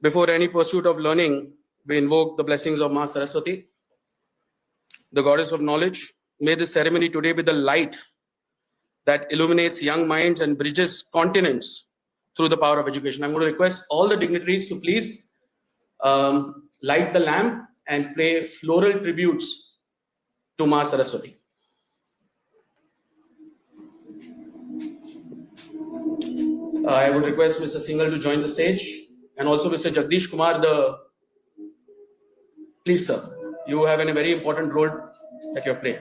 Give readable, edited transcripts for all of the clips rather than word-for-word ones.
Before any pursuit of learning, we invoke the blessings of Ma Saraswati, the goddess of knowledge. May this ceremony today be the light that illuminates young minds and bridges continents through the power of education. I'm going to request all the dignitaries to please light the lamp and play floral tributes to Ma Saraswati. I would request Mr. Singhal to join the stage, and also Mr. Jagdish Kumar. Please, sir, you have a very important role that you have played.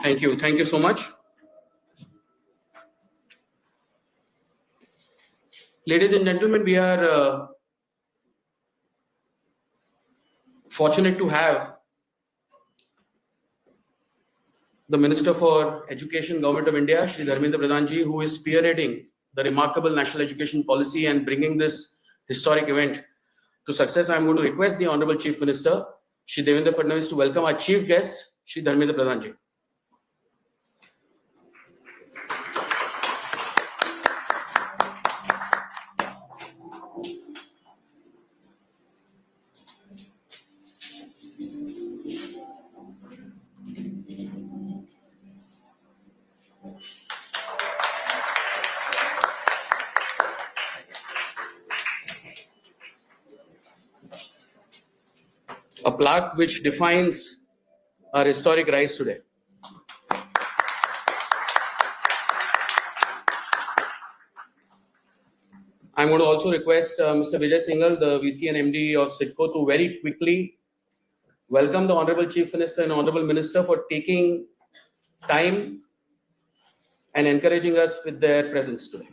Thank you. Thank you so much. Ladies and gentlemen, we are fortunate to have the Minister for Education, Government of India, Shri Dharmendra Pradhan ji, who is spearheading the remarkable national education policy and bringing this historic event to success. I'm going to request the Honorable Chief Minister, Shri Devendra Fadnavis, to welcome our chief guest, Shri Dharmendra Pradhan ji. A plaque which defines our historic rise today. I'm going to also request Mr. Vijay Singhal, the VC and MD of CIDCO, to very quickly welcome the Honorable Chief Minister and Honorable Minister for taking time and encouraging us with their presence today.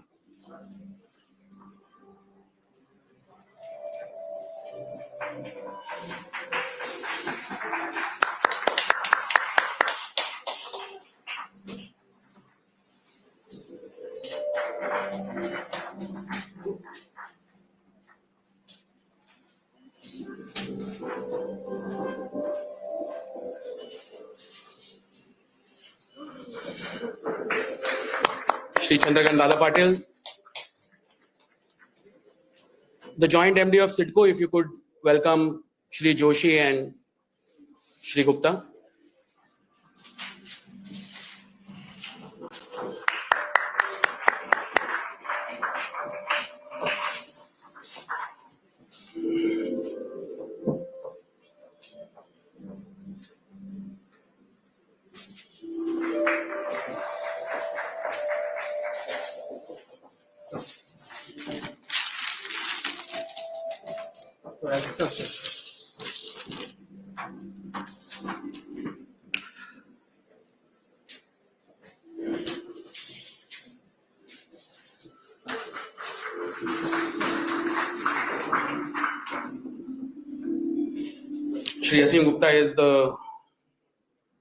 Shri Chandrakan Dada Patil, the Joint MD of CIDCO, if you could welcome Shri Joshi and Shri Gupta. Shri Asim Gupta is the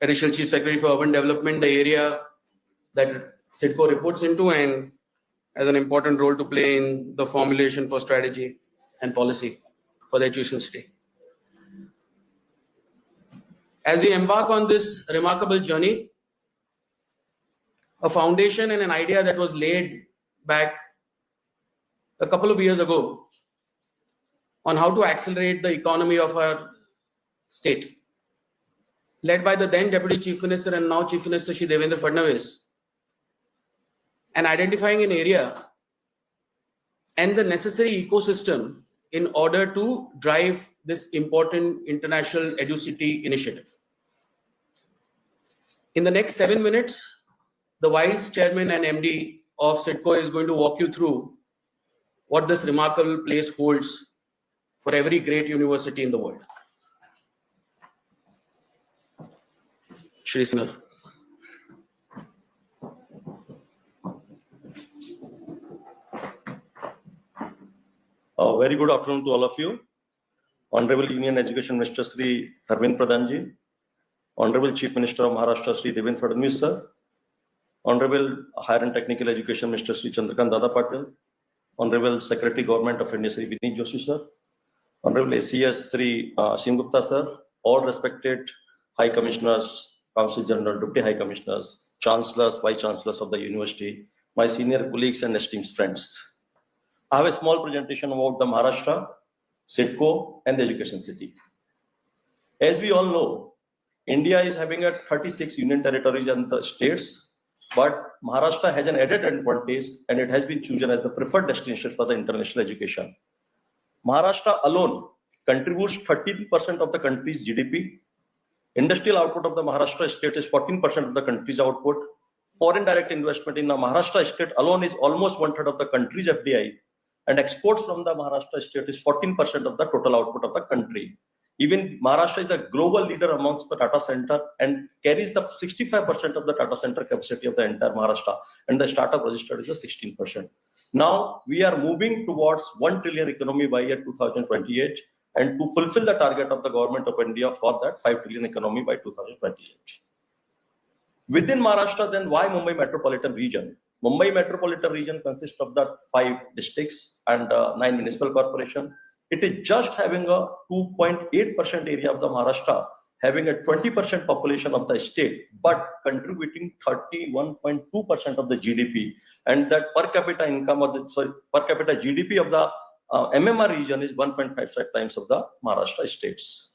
Additional Chief Secretary for Urban Development, the area that CIDCO reports into, and has an important role to play in the formulation for strategy and policy for the education state. As we embark on this remarkable journey, a foundation and an idea that was laid back a couple of years ago on how to accelerate the economy of our state, led by the then Deputy Chief Minister and now Chief Minister Shri Devendra Fadnavis, and identifying an area and the necessary ecosystem in order to drive this important international EduCity initiative. In the next 7 minutes, the Vice Chairman and MD of CIDCO is going to walk you through what this remarkable place holds for every great university in the world. Shri Singhal. Very good afternoon to all of you. Honorable Union Education Minister Shri Dharmendra Pradhanji, Honorable Chief Minister of Maharashtra Shri Devendra Fadnavis sir, Honorable Higher and Technical Education Minister Shri Chandrakant Dada Patil, Honorable Secretary Government of India Shri Vineet Joshi sir, Honorable ACS Shri Sim Gupta sir, all respected High Commissioners, Council General, Deputy High Commissioners, Chancellors, Vice Chancellors of the University, my senior colleagues and esteemed friends. I have a small presentation about the Maharashtra, CIDCO and the Education City. As we all know, India is having 36 union territories and the states, but Maharashtra has an added advantage and it has been chosen as the preferred destination for the international education. Maharashtra alone contributes 13% of the country's GDP. Industrial output of the Maharashtra state is 14% of the country's output. Foreign direct investment in the Maharashtra state alone is almost 1/3 of the country's FDI. And exports from the Maharashtra state is 14% of the total output of the country. Even Maharashtra is the global leader amongst the data center and carries the 65% of the data center capacity of the entire Maharashtra. And the startup registered is a 16%. Now we are moving towards 1 trillion economy by year 2028. And to fulfill the target of the government of India for that 5 trillion economy by 2028. Within Maharashtra, then why Mumbai metropolitan region? Mumbai metropolitan region consists of the 5 districts and 9 municipal corporations. It is just having a 2.8% area of the Maharashtra, having a 20% population of the state, but contributing 31.2% of the GDP. And that per capita income of the per capita GDP of the MMR region is 1.55 times of the Maharashtra states.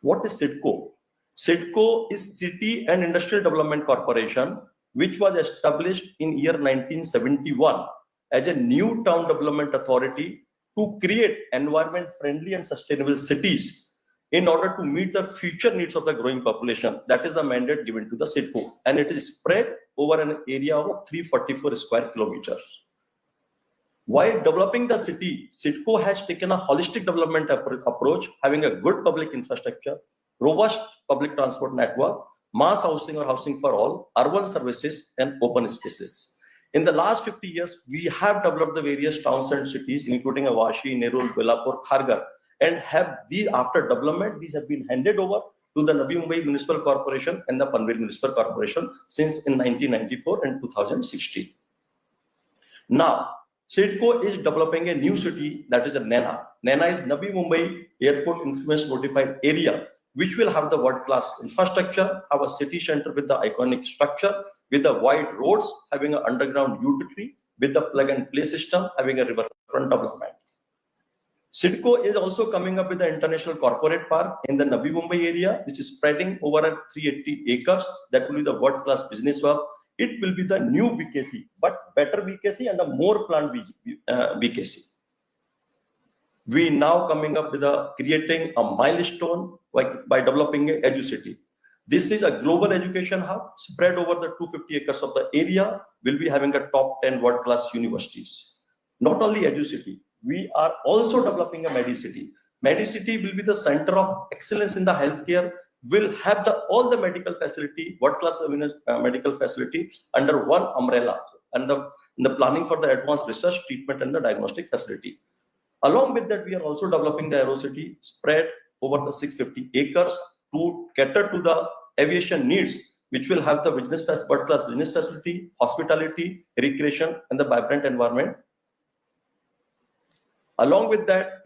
What is CIDCO? CIDCO is City and Industrial Development Corporation, which was established in year 1971 as a new town development authority to create environment-friendly and sustainable cities in order to meet the future needs of the growing population. That is the mandate given to the CIDCO, and it is spread over an area of 344 square kilometers. While developing the city, CIDCO has taken a holistic development approach, having a good public infrastructure, robust public transport network, mass housing or housing for all, urban services, and open spaces. In the last 50 years, we have developed the various towns and cities, including Vashi, Nerul, Belapur, Kharghar, and have these, after development, these have been handed over to the Navi Mumbai Municipal Corporation and the Panvel Municipal Corporation since in 1994 and 2016. Now, CIDCO is developing a new city, that is a NENA. NENA is Navi Mumbai Airport Influence Notified Area, which will have the world-class infrastructure, have a city center with the iconic structure, with the wide roads, having an underground utility, with the plug-and-play system, having a riverfront development. CIDCO is also coming up with the International Corporate Park in the Navi Mumbai area, which is spreading over 380 acres. That will be the world-class business hub. It will be the new BKC, but better BKC and a more planned BKC. We now coming up with creating a milestone by developing a EduCity. This is a global education hub spread over the 250 acres of the area. Will be having a top 10 world-class universities. Not only EduCity, we are also developing a MediCity. MediCity will be the center of excellence in the healthcare. Will have all the medical facility, world-class medical facility under one umbrella, and the planning for the advanced research, treatment, and the diagnostic facility. Along with that, we are also developing the AeroCity spread over the 650 acres to cater to the aviation needs, which will have the world-class business facility, hospitality, recreation, and the vibrant environment. Along with that,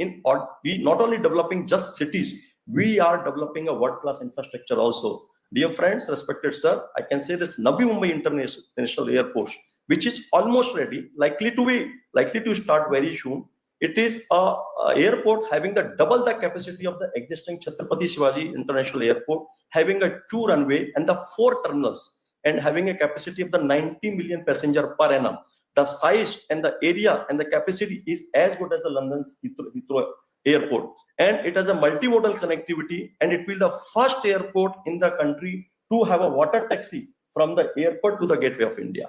we not only developing just cities, we are developing a world-class infrastructure also. Dear friends, respected sir, I can say this Navi Mumbai International Airport, which is almost ready, likely to start very soon. It is a airport having double the capacity of the existing Chhatrapati Shivaji International Airport, having a 2 runway and the 4 terminals, and having a capacity of the 90 million passenger per annum. The size and the area and the capacity is as good as the London's Heathrow Airport, and it has a multimodal connectivity, and it will be the first airport in the country to have a water taxi from the airport to the gateway of India.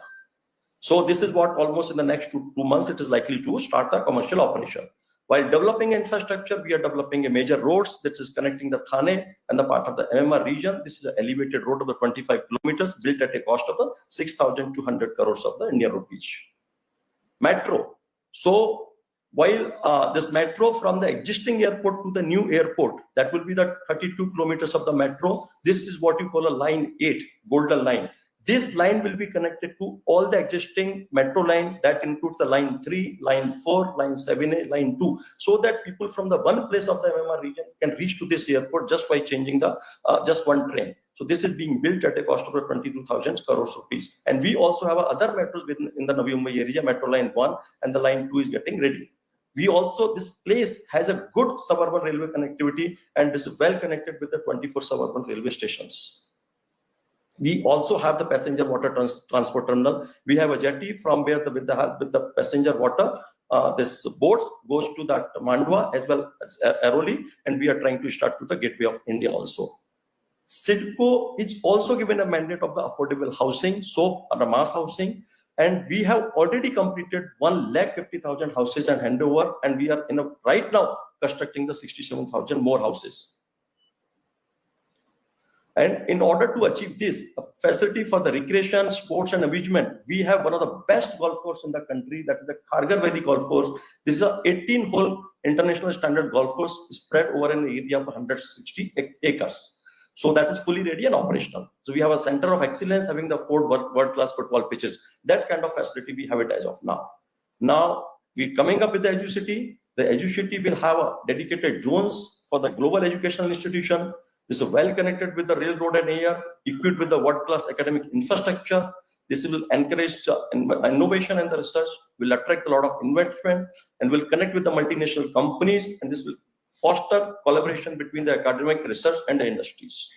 So this is what almost in the next two months it is likely to start the commercial operation. While developing infrastructure, we are developing a major roads that is connecting the Thane and the part of the MMR region. This is an elevated road of the 25 kilometers built at a cost of the 6,200 crores of the Indian rupees. Metro. So while this metro from the existing airport to the new airport, that will be the 32 kilometers of the metro. This is what you call a line 8, Golden Line. This line will be connected to all the existing metro line that includes the line 3, line 4, line 7A, line 2, so that people from the one place of the MMR region can reach to this airport just by changing the just one train. So this is being built at a cost of 22,000 crores rupees. And we also have other metros in the Navi Mumbai area, Metro Line 1 and the line 2 is getting ready. We also, this place has a good suburban railway connectivity and is well connected with the 24 suburban railway stations. We also have the passenger water transport terminal. We have a jetty from where with the passenger water, this boat goes to that Mandwa as well as Airoli, and we are trying to start to the gateway of India also. CIDCO is also given a mandate of the affordable housing, so the mass housing, and we have already completed 150,000 houses and handover, and we are right now constructing the 67,000 more houses. And in order to achieve this facility for the recreation, sports and amusement, we have one of the best golf courses in the country, that is the Khargar Valley Golf Course. This is a 18-hole international standard golf course spread over an area of 160 acres. So that is fully ready and operational. So we have a center of excellence having the 4 world-class football pitches. That kind of facility we have it as of now. Now we're coming up with the EduCity. The EduCity will have a dedicated zones for the global educational institution. This is well connected with the railroad and air, equipped with the world-class academic infrastructure. This will encourage innovation and the research, will attract a lot of investment, and will connect with the multinational companies, and this will foster collaboration between the academic research and the industries.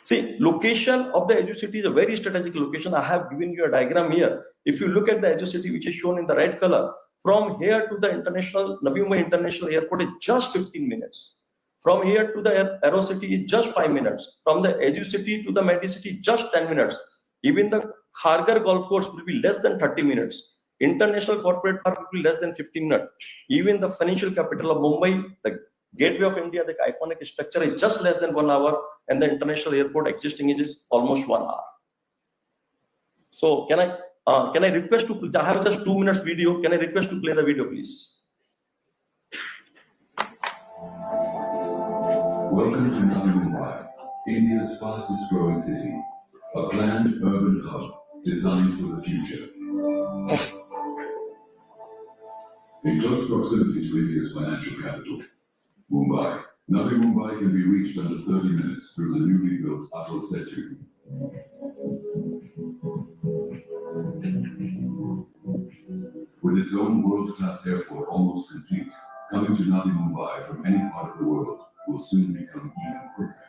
See, location of the EduCity is a very strategic location. I have given you a diagram here. If you look at the EduCity, which is shown in the red color, from here to the Navi Mumbai International Airport is just 15 minutes. From here to the AeroCity is just 5 minutes. From the EduCity to the Medicity, just 10 minutes. Even the Khargar Golf Course will be less than 30 minutes. International Corporate Park will be less than 15 minutes. Even the financial capital of Mumbai, the Gateway of India, the iconic structure is just less than 1 hour, and the international airport existing is almost 1 hour. So can I request to, I have just 2 minutes video. Can I request to play the video, please? Welcome to Navi Mumbai, India's fastest growing city, a planned urban hub designed for the future. In close proximity to India's financial capital, Mumbai, Navi Mumbai can be reached under 30 minutes through the newly built Atal Setu. With its own world-class airport almost complete, coming to Navi Mumbai from any part of the world will soon become even quicker.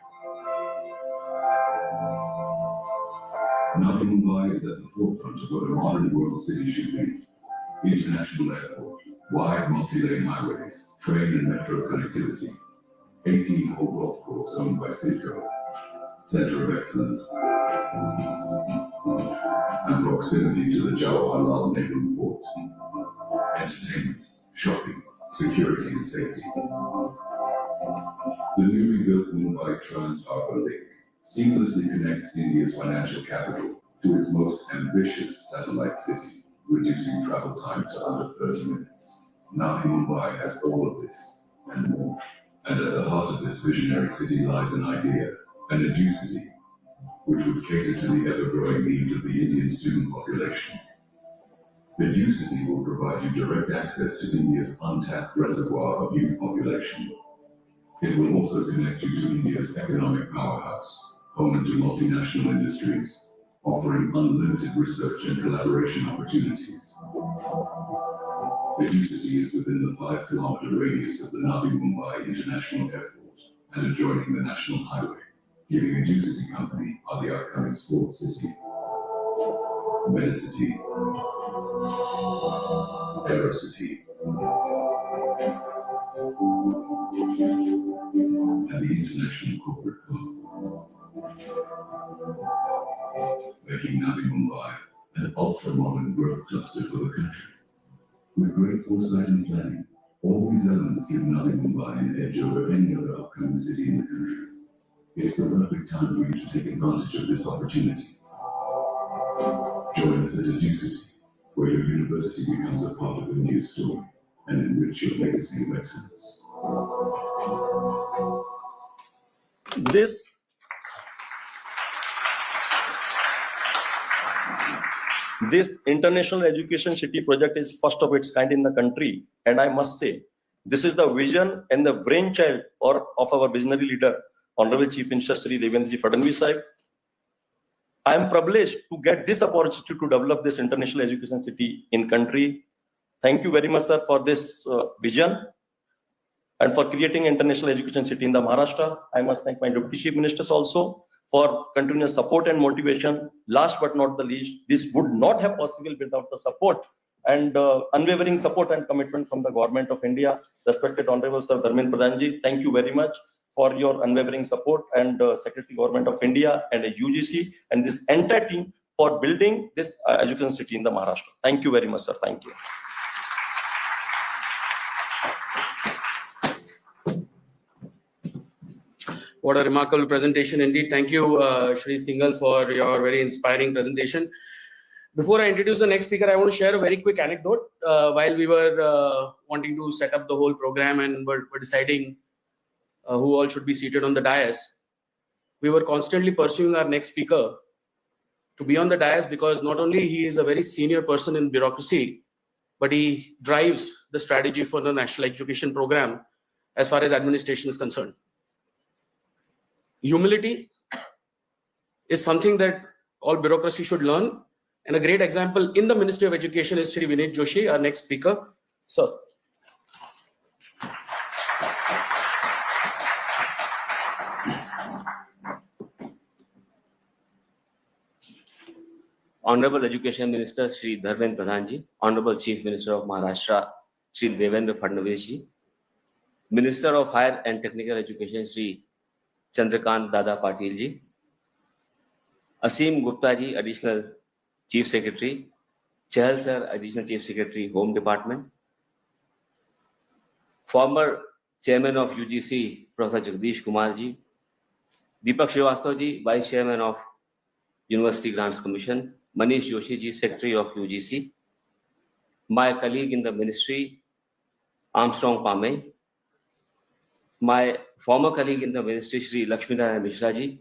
Navi Mumbai is at the forefront of what a modern world city should be. International airport, wide multi-lane highways, train and metro connectivity, 18-hole golf course owned by CIDCO, center of excellence, and proximity to the Jawaharlal Nehru Port. Entertainment, shopping, security and safety. The newly built Mumbai Trans Harbour Link seamlessly connects India's financial capital to its most ambitious satellite city, reducing travel time to under 30 minutes. Navi Mumbai has all of this and more. And at the heart of this visionary city lies an idea, an EduCity, which would cater to the ever-growing needs of the Indian student population. EduCity will provide you direct access to India's untapped reservoir of youth population. It will also connect you to India's economic powerhouse, home to multinational industries, offering unlimited research and collaboration opportunities. EduCity is within the 5-kilometer radius of the Navi Mumbai International Airport and adjoining the National Highway, giving EduCity Company are the upcoming sports city, Medicity, AeroCity, and the International Corporate Hub. making Navi Mumbai an ultra-modern growth cluster for the country. With great foresight and planning, all these elements give Navi Mumbai an edge over any other upcoming city in the country. It's the perfect time for you to take advantage of this opportunity. Join us at a new city, where your university becomes a part of the new story and enrich your legacy of excellence. This International Education City project is first of its kind in the country, and I must say, this is the vision and the brainchild of our visionary leader, Honorable Chief Minister Shri Devendra Fadnavis Sahib. I am privileged to get this opportunity to develop this International Education City in country. Thank you very much, sir, for this vision and for creating International Education City in the Maharashtra. I must thank my Deputy Chief Ministers also for continuous support and motivation. Last but not the least, this would not have possible without the support and unwavering support and commitment from the Government of India. Respected Honorable Sir Dharmendra Pradhanji, thank you very much for your unwavering support, and Secretary Government of India and UGC and this entire team for building this education city in the Maharashtra. Thank you very much, sir. Thank you. What a remarkable presentation indeed. Thank you, Shri Singhal, for your very inspiring presentation. Before I introduce the next speaker, I want to share a very quick anecdote. While we were wanting to set up the whole program and were deciding who all should be seated on the dais, we were constantly pursuing our next speaker to be on the dais, because not only he is a very senior person in bureaucracy, but he drives the strategy for the national education program as far as administration is concerned. Humility is something that all bureaucracy should learn. And a great example in the Ministry of Education is Shri Vinit Joshi, our next speaker. Sir. Honorable Education Minister Shri Dharmendra Pradhanji, Honorable Chief Minister of Maharashtra Shri Devendra Fadnavis ji, Minister of Higher and Technical Education Shri Chandrakant Dada Patil ji, Asim Gupta ji, Additional Chief Secretary, Chahal sir, Additional Chief Secretary, Home Department, former Chairman of UGC Professor Jagdish Kumar ji, Deepak Srivastava ji, Vice Chairman of University Grants Commission, Manish Joshi ji, Secretary of UGC, my colleague in the ministry, Armstrong Pame, my former colleague in the ministry, Shri Lakshminarayan Mishra ji,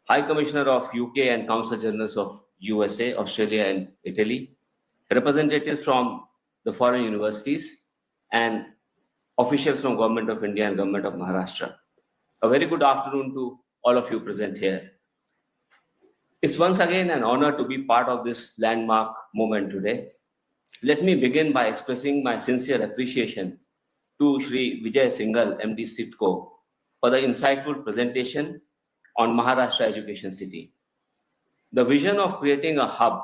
High Commissioner of UK and Council Generals of USA, Australia and Italy, representatives from the foreign universities, and officials from Government of India and Government of Maharashtra. A very good afternoon to all of you present here. It's once again an honor to be part of this landmark moment today. Let me begin by expressing my sincere appreciation to Shri Vijay Singhal, MD CITCO, for the insightful presentation on Maharashtra Education City. The vision of creating a hub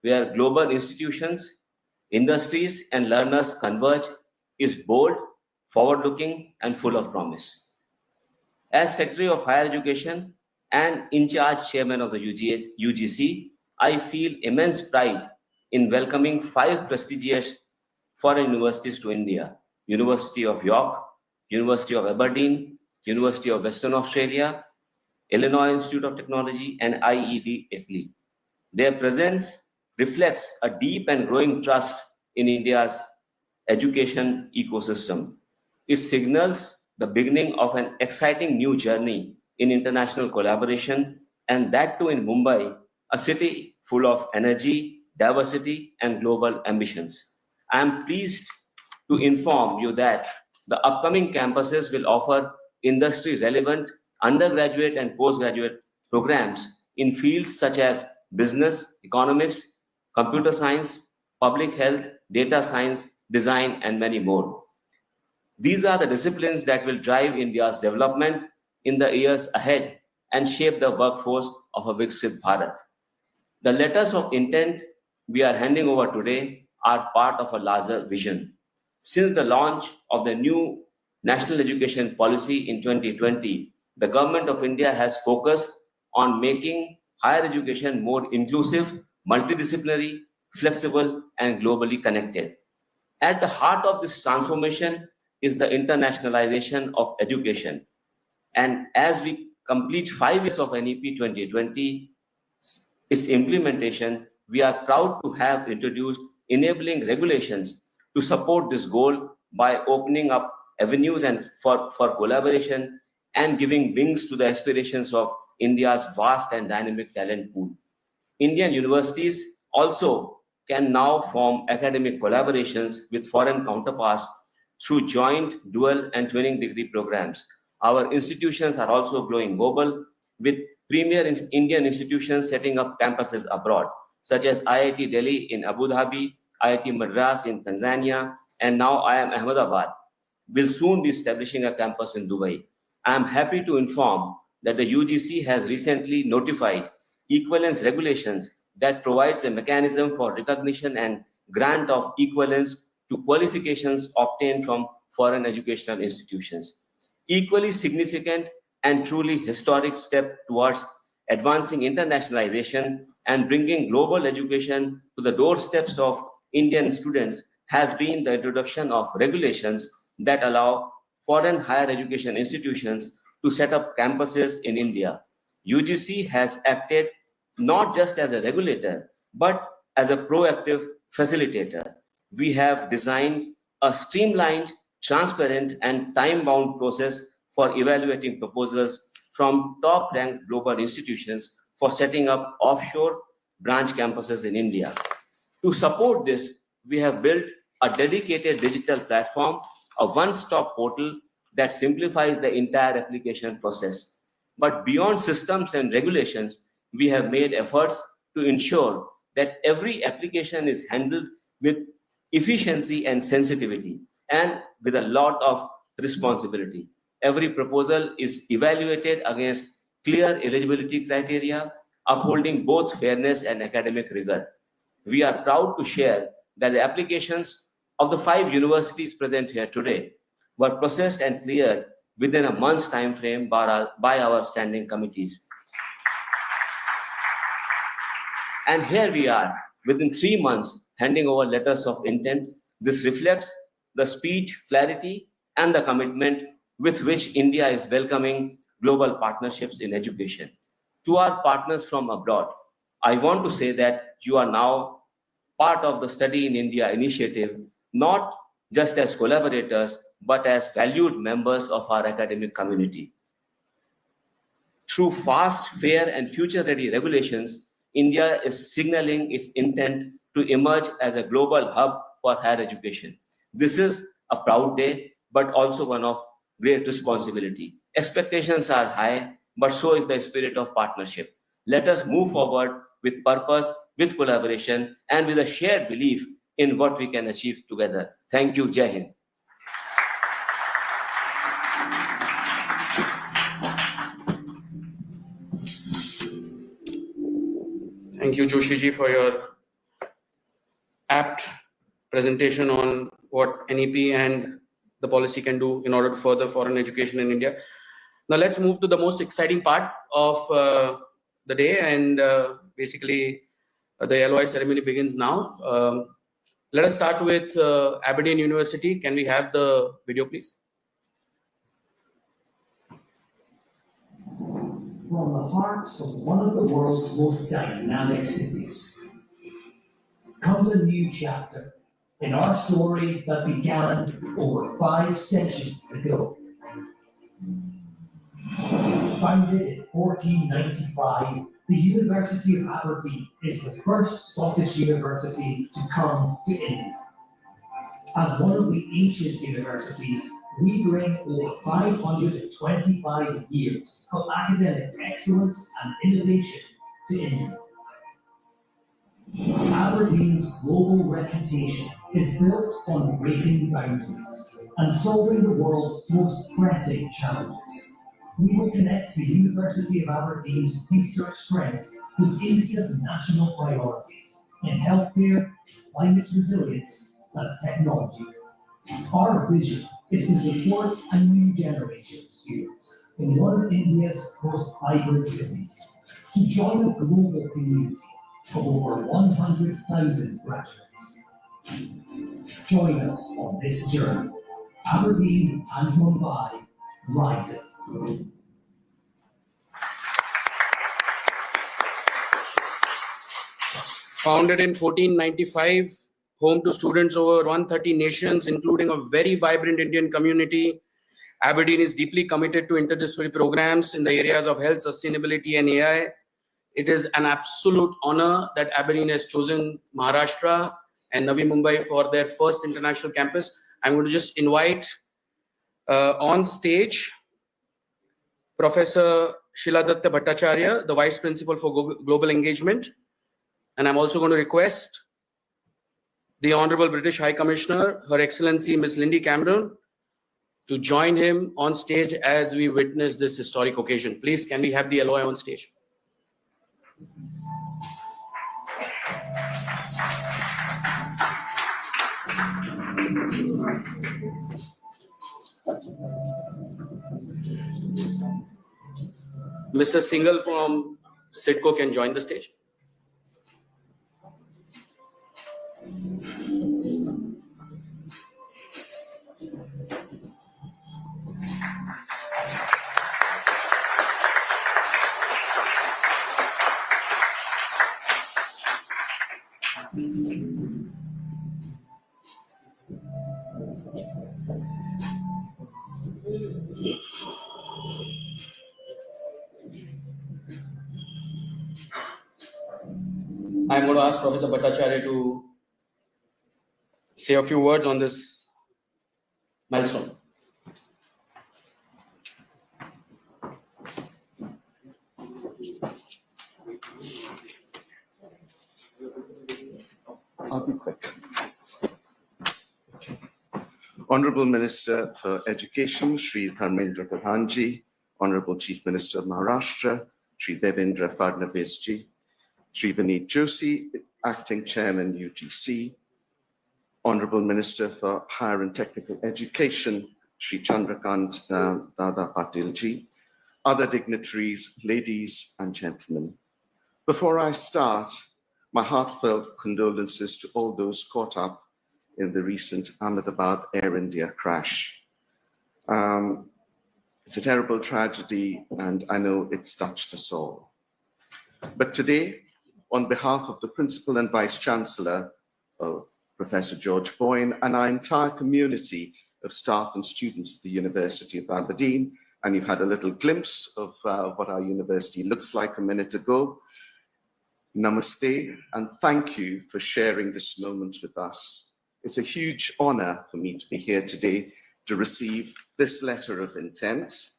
where global institutions, industries, and learners converge is bold, forward-looking, and full of promise. As Secretary of Higher Education and in-charge Chairman of the UGC, I feel immense pride in welcoming 5 prestigious foreign universities to India: University of York, University of Aberdeen, University of Western Australia, Illinois Institute of Technology, and IED Italy. Their presence reflects a deep and growing trust in India's education ecosystem. It signals the beginning of an exciting new journey in international collaboration, and that too in Mumbai, a city full of energy, diversity, and global ambitions. I am pleased to inform you that the upcoming campuses will offer industry-relevant undergraduate and postgraduate programs in fields such as business, economics, computer science, public health, data science, design, and many more. These are the disciplines that will drive India's development in the years ahead and shape the workforce of a Viksit Bharat. The letters of intent we are handing over today are part of a larger vision. Since the launch of the new National Education Policy in 2020, the Government of India has focused on making higher education more inclusive, multidisciplinary, flexible, and globally connected. At the heart of this transformation is the internationalization of education. And as we complete 5 years of NEP 2020, its implementation, we are proud to have introduced enabling regulations to support this goal by opening up avenues and for collaboration and giving wings to the aspirations of India's vast and dynamic talent pool. Indian universities also can now form academic collaborations with foreign counterparts through joint, dual, and twinning degree programs. Our institutions are also growing global, with premier Indian institutions setting up campuses abroad, such as IIT Delhi in Abu Dhabi, IIT Madras in Tanzania, and now IIM Ahmedabad will soon be establishing a campus in Dubai. I am happy to inform that the UGC has recently notified equivalence regulations that provides a mechanism for recognition and grant of equivalence to qualifications obtained from foreign educational institutions. Equally significant and truly historic step towards advancing internationalization and bringing global education to the doorsteps of Indian students has been the introduction of regulations that allow foreign higher education institutions to set up campuses in India. UGC has acted not just as a regulator, but as a proactive facilitator. We have designed a streamlined, transparent, and time-bound process for evaluating proposals from top-ranked global institutions for setting up offshore branch campuses in India. To support this, we have built a dedicated digital platform, a one-stop portal that simplifies the entire application process. But beyond systems and regulations, we have made efforts to ensure that every application is handled with efficiency and sensitivity, and with a lot of responsibility. Every proposal is evaluated against clear eligibility criteria, upholding both fairness and academic rigor. We are proud to share that the applications of the 5 universities present here today were processed and cleared within a month's time frame by our standing committees. And here we are, within 3 months, handing over letters of intent. This reflects the speed, clarity, and the commitment with which India is welcoming global partnerships in education. To our partners from abroad, I want to say that you are now part of the Study in India initiative, not just as collaborators, but as valued members of our academic community. Through fast, fair, and future-ready regulations, India is signaling its intent to emerge as a global hub for higher education. This is a proud day, but also one of great responsibility. Expectations are high, but so is the spirit of partnership. Let us move forward with purpose, with collaboration, and with a shared belief in what we can achieve together. Thank you. Jai Hind. Thank you, Joshi ji, for your apt presentation on what NEP and the policy can do in order to further foreign education in India. Now let's move to the most exciting part of the day, and basically the LOI ceremony begins now. Let us start with Aberdeen University. Can we have the video, please? From the heart of one of the world's most dynamic cities comes a new chapter in our story that began over 5 centuries ago. Founded in 1495, the University of Aberdeen is the first Scottish university to come to India. As one of the ancient universities, we bring over 525 years of academic excellence and innovation to India. Aberdeen's global reputation is built on breaking boundaries and solving the world's most pressing challenges. We will connect the University of Aberdeen's research strengths with India's national priorities in healthcare, climate resilience, and technology. Our vision is to support a new generation of students in one of India's most vibrant cities, to join a global community of over 100,000 graduates. Join us on this journey. Aberdeen and Mumbai rising. Founded in 1495, home to students over 130 nations, including a very vibrant Indian community, Aberdeen is deeply committed to interdisciplinary programs in the areas of health, sustainability, and AI. It is an absolute honor that Aberdeen has chosen Maharashtra and Navi Mumbai for their first international campus. I'm going to just invite on stage Professor Shiladatta Bhattacharya, the Vice Principal for Global Engagement. And I'm also going to request the Honorable British High Commissioner, Her Excellency Ms. Lindy Cameron, to join him on stage as we witness this historic occasion. Please, can we have the LOI on stage? Mr. Singhal from SIDCO can join the stage. I'm going to ask Professor Bhattacharya to say a few words on this milestone. I'll be quick. Honorable Minister for Education, Shri Dharmendra Pradhanji, Honorable Chief Minister of Maharashtra, Shri Devendra Fadnavis ji, Shri Vineet Joshi, Acting Chairman UGC, Honorable Minister for Higher and Technical Education, Shri Chandrakant Dada Patil ji, other dignitaries, ladies and gentlemen. Before I start, my heartfelt condolences to all those caught up in the recent Ahmedabad Air India crash. It's a terrible tragedy, and I know it's touched us all. But today, on behalf of the Principal and Vice Chancellor, Professor George Boyne, and our entire community of staff and students at the University of Aberdeen, and you've had a little glimpse of what our university looks like a minute ago, namaste, and thank you for sharing this moment with us. It's a huge honor for me to be here today to receive this letter of intent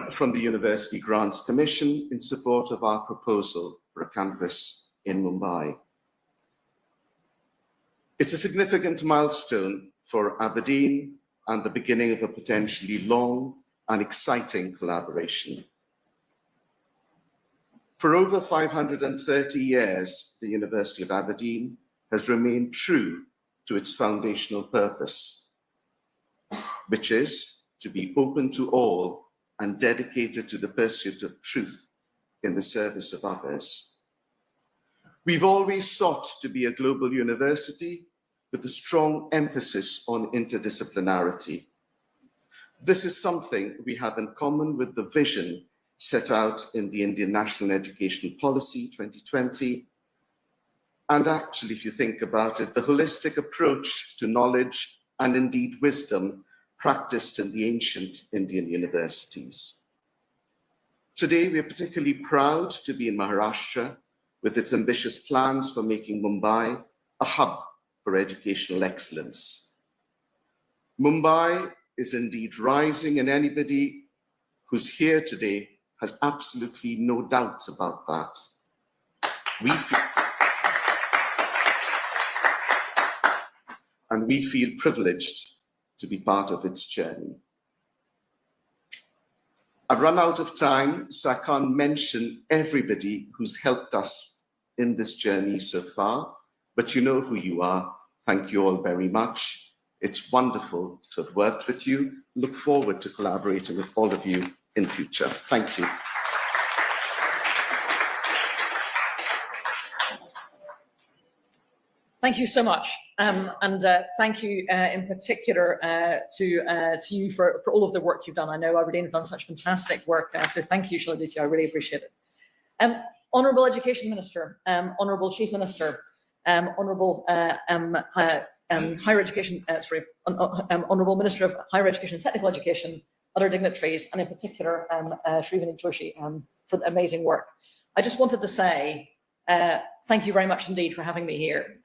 from the University Grants Commission in support of our proposal for a campus in Mumbai. It's a significant milestone for Aberdeen and the beginning of a potentially long and exciting collaboration. For over 530 years, the University of Aberdeen has remained true to its foundational purpose, which is to be open to all and dedicated to the pursuit of truth in the service of others. We've always sought to be a global university with a strong emphasis on interdisciplinarity. This is something we have in common with the vision set out in the Indian National Education Policy 2020. And actually, if you think about it, the holistic approach to knowledge and indeed wisdom practiced in the ancient Indian universities. Today, we are particularly proud to be in Maharashtra with its ambitious plans for making Mumbai a hub for educational excellence. Mumbai is indeed rising, and anybody who's here today has absolutely no doubts about that. We feel privileged to be part of its journey. I've run out of time, so I can't mention everybody who's helped us in this journey so far, but you know who you are. Thank you all very much. It's wonderful to have worked with you. Look forward to collaborating with all of you in future. Thank you. Thank you so much, and thank you in particular to you for all of the work you've done. I know Aberdeen have done such fantastic work, so thank you, Shaladuti. I really appreciate it. Honourable Education Minister, Honourable Chief Minister, Honourable Higher Education, Honourable Minister of Higher Education and Technical Education, other dignitaries, and in particular Shrivani Joshi for the amazing work. I just wanted to say thank you very much indeed for having me here.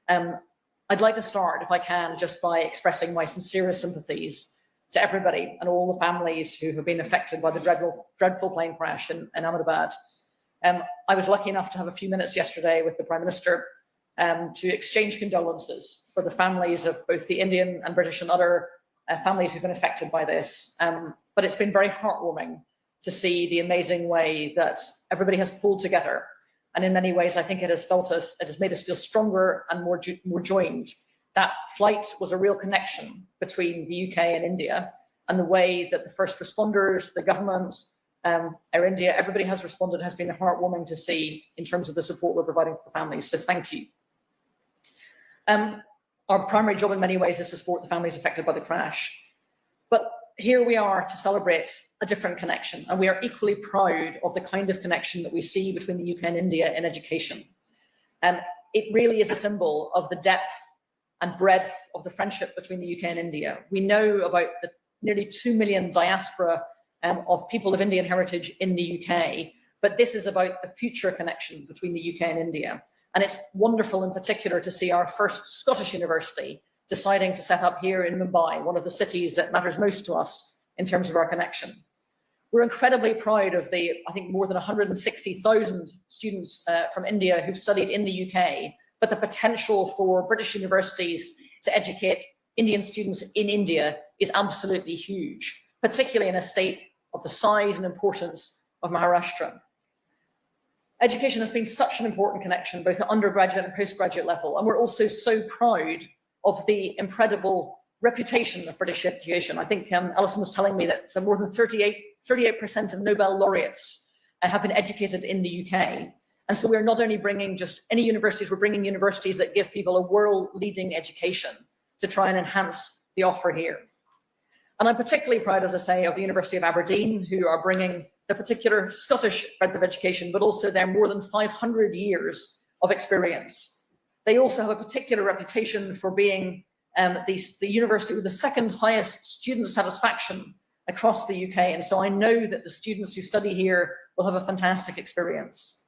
I'd like to start, if I can, just by expressing my sincerest sympathies to everybody and all the families who have been affected by the dreadful plane crash in Ahmedabad. I was lucky enough to have a few minutes yesterday with the Prime Minister to exchange condolences for the families of both the Indian and British and other families who've been affected by this. But it's been very heartwarming to see the amazing way that everybody has pulled together. And in many ways, I think it has made us feel stronger and more joined. That flight was a real connection between the UK and India, and the way that the first responders, the government, Air India, everybody has responded has been heartwarming to see in terms of the support we're providing to the families. So thank you. Our primary job in many ways is to support the families affected by the crash. But here we are to celebrate a different connection, and we are equally proud of the kind of connection that we see between the UK and India in education. It really is a symbol of the depth and breadth of the friendship between the UK and India. We know about the nearly 2 million diaspora of people of Indian heritage in the UK, but this is about the future connection between the UK and India. And it's wonderful in particular to see our first Scottish university deciding to set up here in Mumbai, one of the cities that matters most to us in terms of our connection. We're incredibly proud of the, I think, more than 160,000 students from India who've studied in the UK, but the potential for British universities to educate Indian students in India is absolutely huge, particularly in a state of the size and importance of Maharashtra. Education has been such an important connection, both at undergraduate and postgraduate level, and we're also so proud of the incredible reputation of British education. I think Alison was telling me that more than 38% of Nobel laureates have been educated in the UK. And so we're not only bringing just any universities, we're bringing universities that give people a world-leading education to try and enhance the offer here. And I'm particularly proud, as I say, of the University of Aberdeen, who are bringing the particular Scottish breadth of education, but also their more than 500 years of experience. They also have a particular reputation for being the university with the second highest student satisfaction across the UK. And so I know that the students who study here will have a fantastic experience.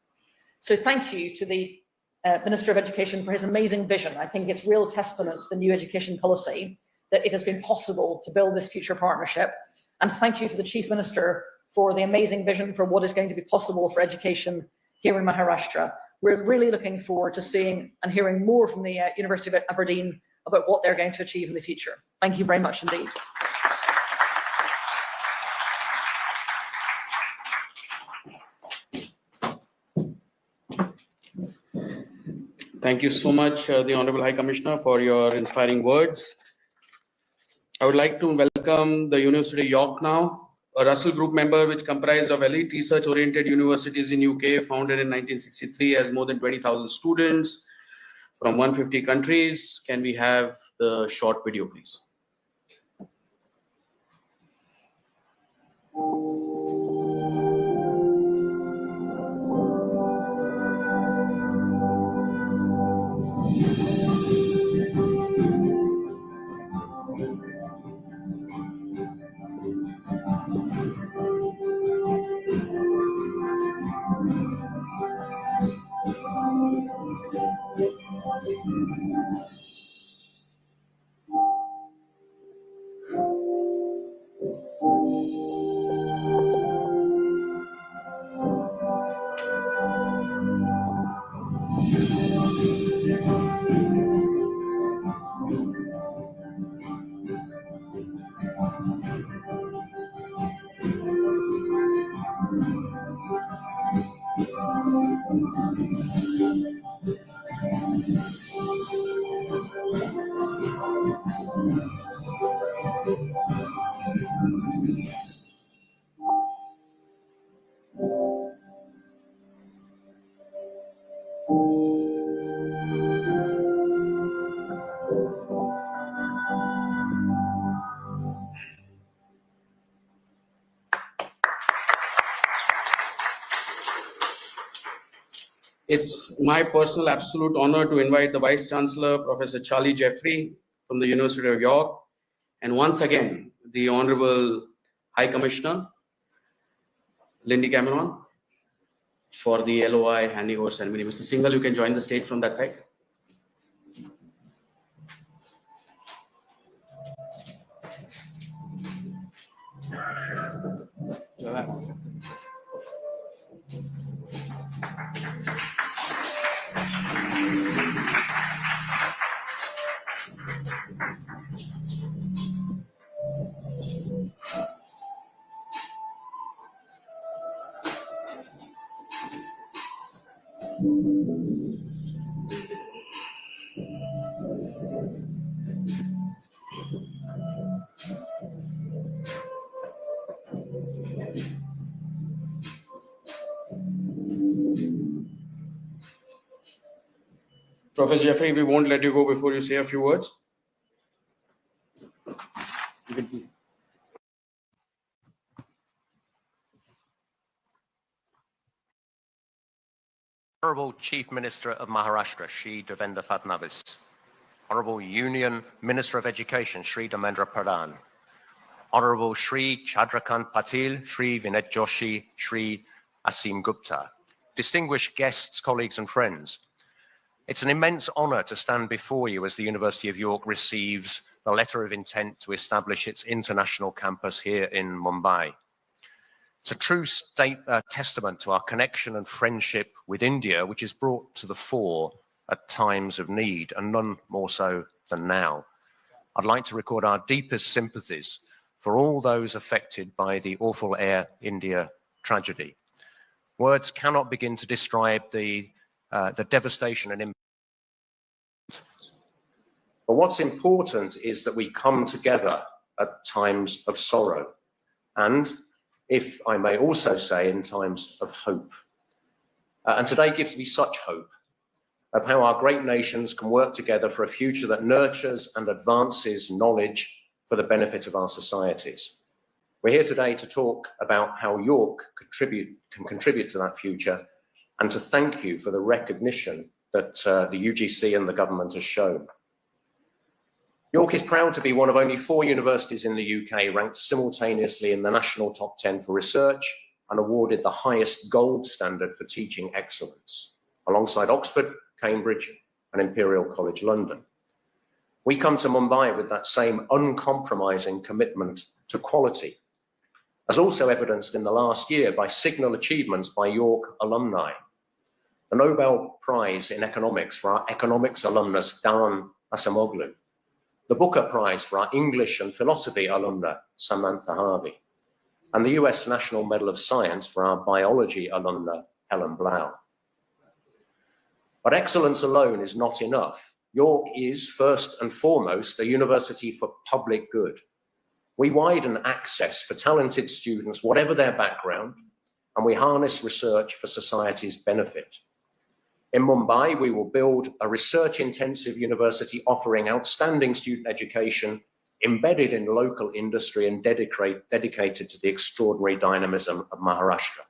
So thank you to the Minister of Education for his amazing vision. I think it's real testament to the new education policy that it has been possible to build this future partnership. And thank you to the Chief Minister for the amazing vision for what is going to be possible for education here in Maharashtra. We're really looking forward to seeing and hearing more from the University of Aberdeen about what they're going to achieve in the future. Thank you very much indeed. Thank you so much, the Honorable High Commissioner, for your inspiring words. I would like to welcome the University of York now, a Russell Group member which comprised of elite research-oriented universities in UK, founded in 1963, has more than 20,000 students from 150 countries. Can we have the short video, please? It's my personal absolute honor to invite the Vice Chancellor, Professor Charlie Jeffrey from the University of York, and once again, the Honorable High Commissioner, Lindy Cameron, for the LOI handing over ceremony. Mr. Singhal, you can join the stage from that side. Professor Jeffrey, we won't let you go before you say a few words. Honourable Chief Minister of Maharashtra, Shri Devendra Fadnavis. Honourable Union Minister of Education, Shri Devendra Pradhan. Honourable Shri Chandrakant Patil, Shri Vinay Joshi, Shri Asim Gupta. Distinguished guests, colleagues and friends, it's an immense honour to stand before you as the University of York receives the letter of intent to establish its international campus here in Mumbai. It's a true testament to our connection and friendship with India, which is brought to the fore at times of need, and none more so than now. I'd like to record our deepest sympathies for all those affected by the awful Air India tragedy. Words cannot begin to describe the devastation and impact. But what's important is that we come together at times of sorrow, and, if I may also say, in times of hope. And today gives me such hope of how our great nations can work together for a future that nurtures and advances knowledge for the benefit of our societies. We're here today to talk about how York can contribute to that future, and to thank you for the recognition that the UGC and the government has shown. York is proud to be one of only 4 universities in the UK ranked simultaneously in the national top 10 for research and awarded the highest gold standard for teaching excellence, alongside Oxford, Cambridge and Imperial College London. We come to Mumbai with that same uncompromising commitment to quality, as also evidenced in the last year by signal achievements by York alumni. The Nobel Prize in Economics for our economics alumnus, Daran Acemoglu. The Booker Prize for our English and Philosophy alumna, Samantha Harvey. And the US National Medal of Science for our biology alumna, Helen Blau. But excellence alone is not enough. York is, first and foremost, a university for public good. We widen access for talented students, whatever their background, and we harness research for society's benefit. In Mumbai, we will build a research-intensive university offering outstanding student education, embedded in local industry and dedicated to the extraordinary dynamism of Maharashtra.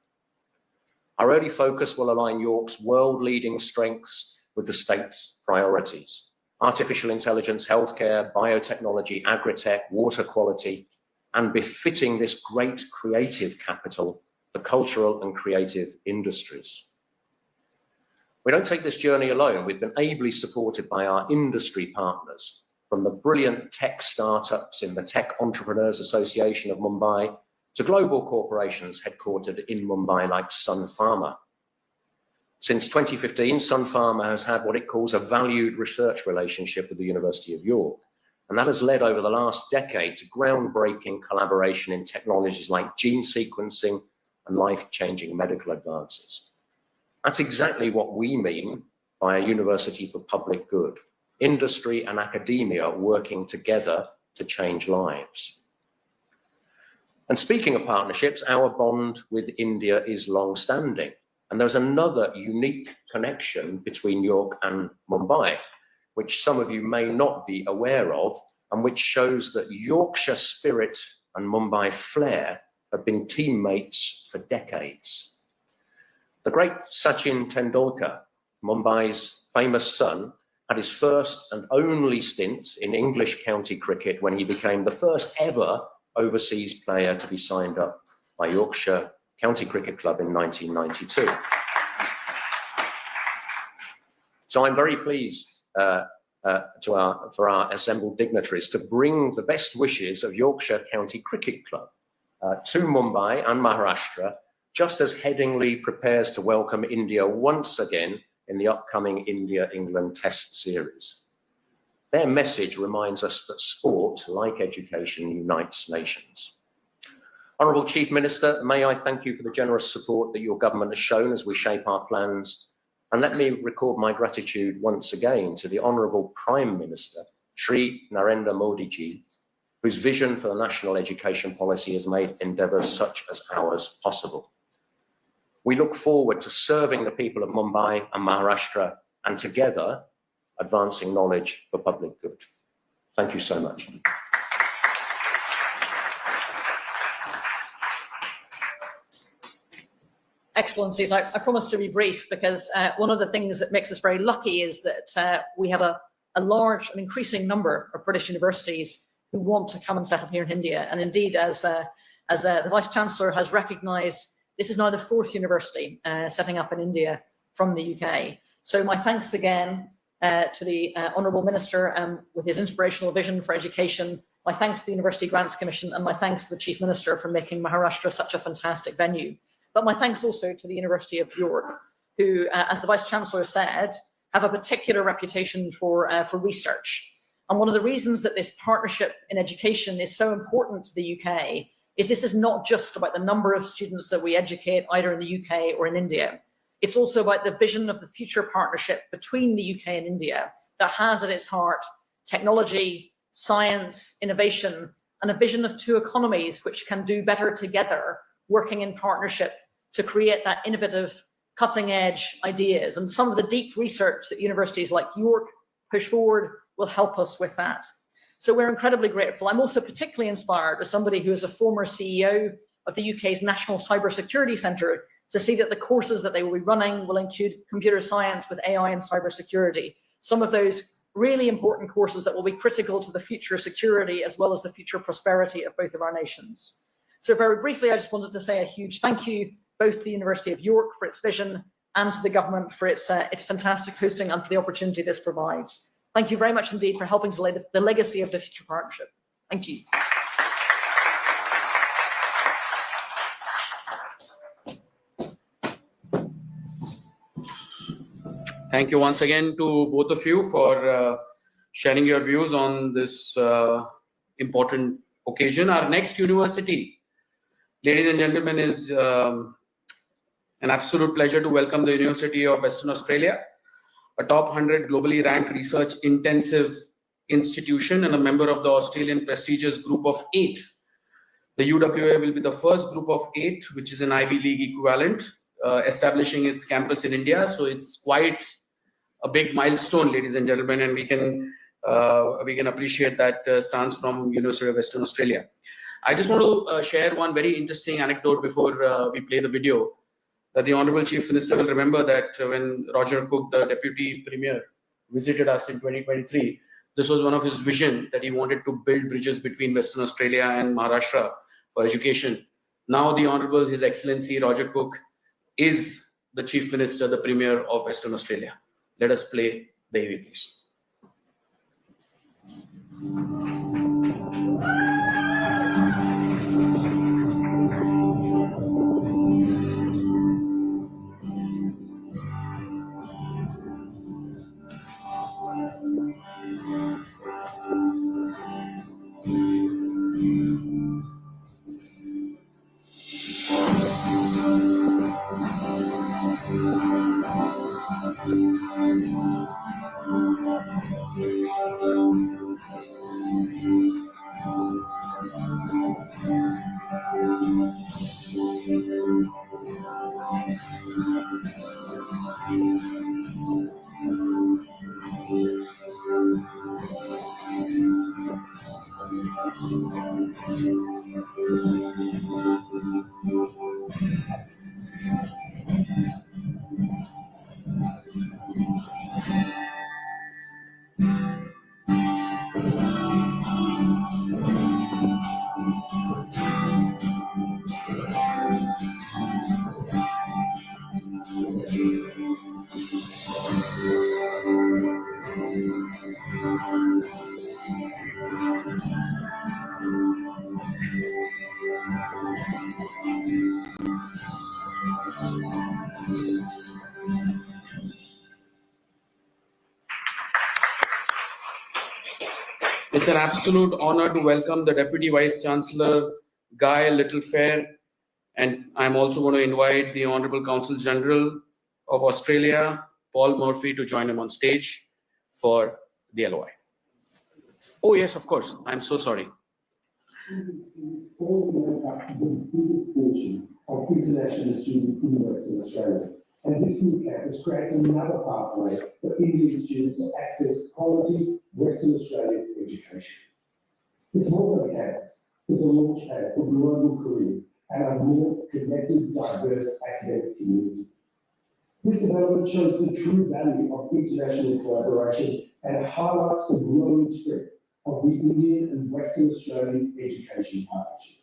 Our early focus will align York's world-leading strengths with the state's priorities: artificial intelligence, healthcare, biotechnology, agri-tech, water quality, and befitting this great creative capital, the cultural and creative industries. We don't take this journey alone. We've been ably supported by our industry partners, from the brilliant tech startups in the Tech Entrepreneurs Association of Mumbai to global corporations headquartered in Mumbai like Sun Pharma. Since 2015, Sun Pharma has had what it calls a valued research relationship with the University of York. And that has led over the last decade to groundbreaking collaboration in technologies like gene sequencing and life-changing medical advances. That's exactly what we mean by a university for public good. Industry and academia working together to change lives. And speaking of partnerships, our bond with India is long-standing. And there's another unique connection between York and Mumbai, which some of you may not be aware of, and which shows that Yorkshire spirit and Mumbai flair have been teammates for decades. The great Sachin Tendulkar Mumbai's famous son, had his first and only stint in English county cricket when he became the first ever overseas player to be signed up by Yorkshire County Cricket Club in 1992. So I'm very pleased for our assembled dignitaries to bring the best wishes of Yorkshire County Cricket Club to Mumbai and Maharashtra, just as Headingley prepares to welcome India once again in the upcoming India-England Test Series. Their message reminds us that sport, like education, unites nations. Honourable Chief Minister, may I thank you for the generous support that your government has shown as we shape our plans. And let me record my gratitude once again to the Honourable Prime Minister, Shri Narendra Modi ji, whose vision for the national education policy has made endeavours such as ours possible. We look forward to serving the people of Mumbai and Maharashtra and together advancing knowledge for public good. Thank you so much. Excellencies, I promise to be brief because one of the things that makes us very lucky is that we have a large and increasing number of British universities who want to come and set up here in India. And indeed, as the Vice-Chancellor has recognised, this is now the 4th university setting up in India from the UK. So my thanks again to the Honourable Minister with his inspirational vision for education. My thanks to the University Grants Commission and my thanks to the Chief Minister for making Maharashtra such a fantastic venue. But my thanks also to the University of York, who, as the Vice-Chancellor said, have a particular reputation for research. And one of the reasons that this partnership in education is so important to the UK is this is not just about the number of students that we educate either in the UK or in India. It's also about the vision of the future partnership between the UK and India that has at its heart technology, science, innovation, and a vision of 2 economies which can do better together, working in partnership to create that innovative, cutting-edge ideas. And some of the deep research that universities like York push forward will help us with that. So we're incredibly grateful. I'm also particularly inspired as somebody who is a former CEO of the UK's National Cybersecurity Centre to see that the courses that they will be running will include computer science with AI and cybersecurity. Some of those really important courses that will be critical to the future security as well as the future prosperity of both of our nations. So very briefly, I just wanted to say a huge thank you both to the University of York for its vision and to the government for its fantastic hosting and for the opportunity this provides. Thank you very much indeed for helping to lay the legacy of the future partnership. Thank you. Thank you once again to both of you for sharing your views on this important occasion. Our next university, ladies and gentlemen, is an absolute pleasure to welcome the University of Western Australia, a top 100 globally ranked research intensive institution and a member of the Australian prestigious group of 8. The UWA will be the first group of 8, which is an Ivy League equivalent, establishing its campus in India. So it's quite a big milestone, ladies and gentlemen, and we can appreciate that stance from University of Western Australia. I just want to share one very interesting anecdote before we play the video, that the Honourable Chief Minister will remember that when Roger Cook, the Deputy Premier, visited us in 2023, this was one of his visions, that he wanted to build bridges between Western Australia and Maharashtra for education. Now the Honourable His Excellency Roger Cook is the Chief Minister, the Premier of Western Australia. Let us play the AV, please. It's an absolute honor to welcome the Deputy Vice Chancellor, Guy Littlefair, and I'm also going to invite the Honorable Consul General of Australia, Paul Murphy, to join him on stage for the LOI. Oh yes, of course. I'm so sorry. All make up the biggest portion of international students in Western Australia. And this new campus creates another pathway for Indian students to access quality Western Australian education. It's more than a campus, it's a launchpad for global careers and a more connected, diverse academic community. This development shows the true value of international collaboration and highlights the growing strength of the Indian and Western Australian education partnership.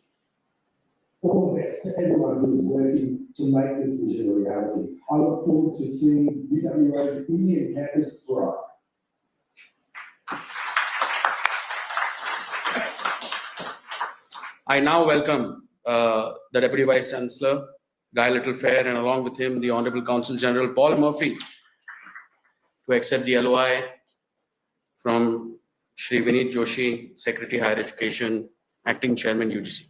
All the best to everyone who is working to make this vision a reality. I look forward to seeing UWA's Indian campus thrive. I now welcome the Deputy Vice Chancellor, Guy Littlefair, and along with him, the Honorable Consul General, Paul Murphy, to accept the LOI from Shri Vineet Joshi, Secretary Higher Education, Acting Chairman, UGC.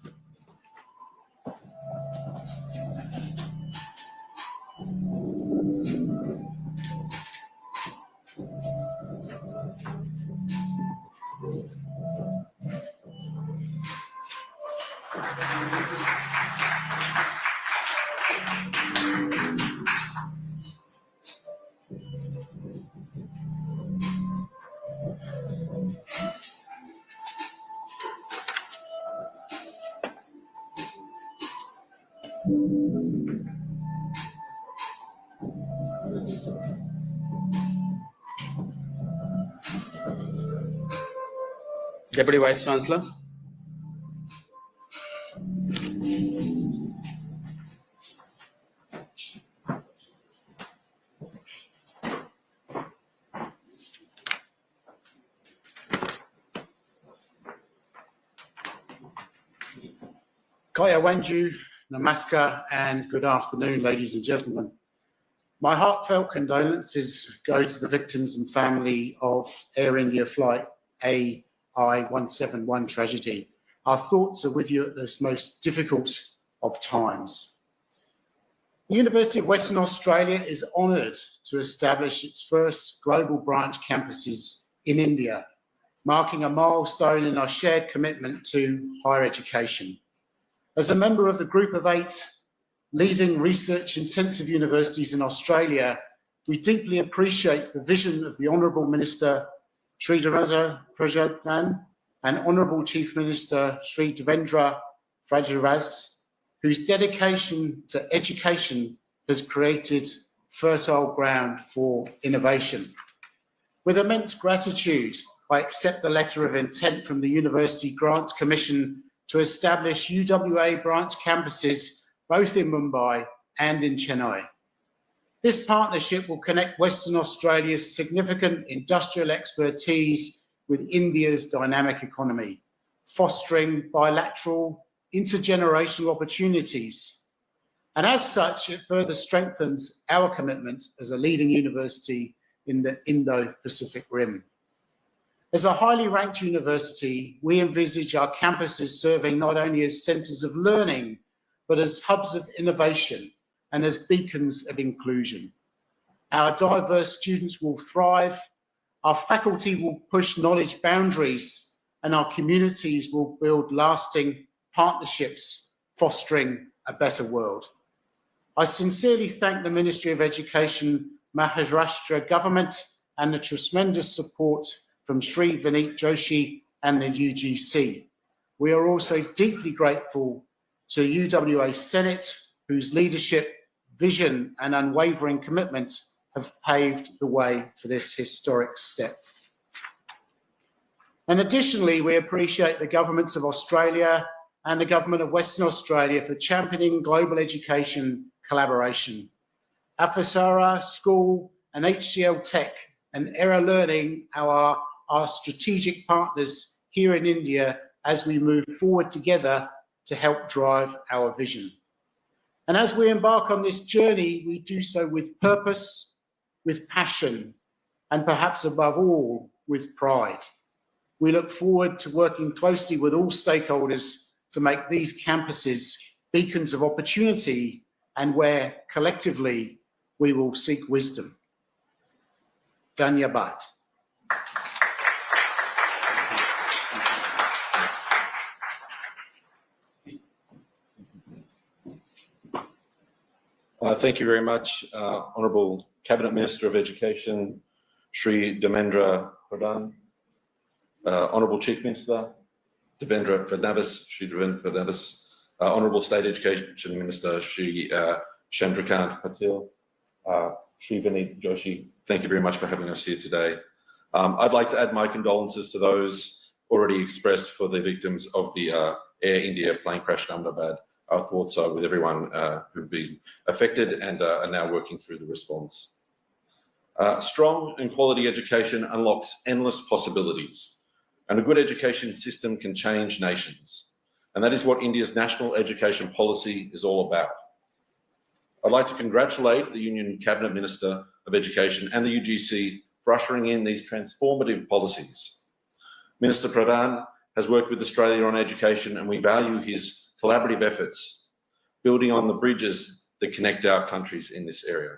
Deputy Vice Chancellor. Kaya Wanju, Namaskar, and good afternoon, ladies and gentlemen. My heartfelt condolences go to the victims and family of Air India flight AI-171 tragedy. Our thoughts are with you at this most difficult of times. The University of Western Australia is honoured to establish its first global branch campuses in India, marking a milestone in our shared commitment to higher education. As a member of the group of 8 leading research-intensive universities in Australia, we deeply appreciate the vision of the Honourable Minister Sri Devendra Fadnavis and Honourable Chief Minister Sri Devendra Fadnavis, whose dedication to education has created fertile ground for innovation. With immense gratitude, I accept the letter of intent from the University Grants Commission to establish UWA branch campuses both in Mumbai and in Chennai. This partnership will connect Western Australia's significant industrial expertise with India's dynamic economy, fostering bilateral, intergenerational opportunities. And as such, it further strengthens our commitment as a leading university in the Indo-Pacific Rim. As a highly ranked university, we envisage our campuses serving not only as centres of learning, but as hubs of innovation and as beacons of inclusion. Our diverse students will thrive, our faculty will push knowledge boundaries, and our communities will build lasting partnerships, fostering a better world. I sincerely thank the Ministry of Education, Maharashtra government, and the tremendous support from Shri Vineet Joshi and the UGC. We are also deeply grateful to UWA Senate, whose leadership, vision, and unwavering commitment have paved the way for this historic step. And additionally, we appreciate the governments of Australia and the government of Western Australia for championing global education collaboration. Afasara School and HCL Tech and Era Learning are our strategic partners here in India as we move forward together to help drive our vision. And as we embark on this journey, we do so with purpose, with passion, and perhaps above all, with pride. We look forward to working closely with all stakeholders to make these campuses beacons of opportunity and where collectively we will seek wisdom. Dhanyabad. Thank you very much, Honourable Cabinet Minister of Education, Shri Devendra Fadnavis, Honourable Chief Minister, Devendra Fadnavis, Shri Devendra Fadnavis, Honourable State Education Minister, Shri Chandrakant Patil, Shri Vineet Joshi, thank you very much for having us here today. I'd like to add my condolences to those already expressed for the victims of the Air India plane crash in Ahmedabad. Our thoughts are with everyone who've been affected and are now working through the response. Strong and quality education unlocks endless possibilities, and a good education system can change nations. And that is what India's national education policy is all about. I'd like to congratulate the Union Cabinet Minister of Education and the UGC for ushering in these transformative policies. Minister Pradhan has worked with Australia on education, and we value his collaborative efforts, building on the bridges that connect our countries in this area.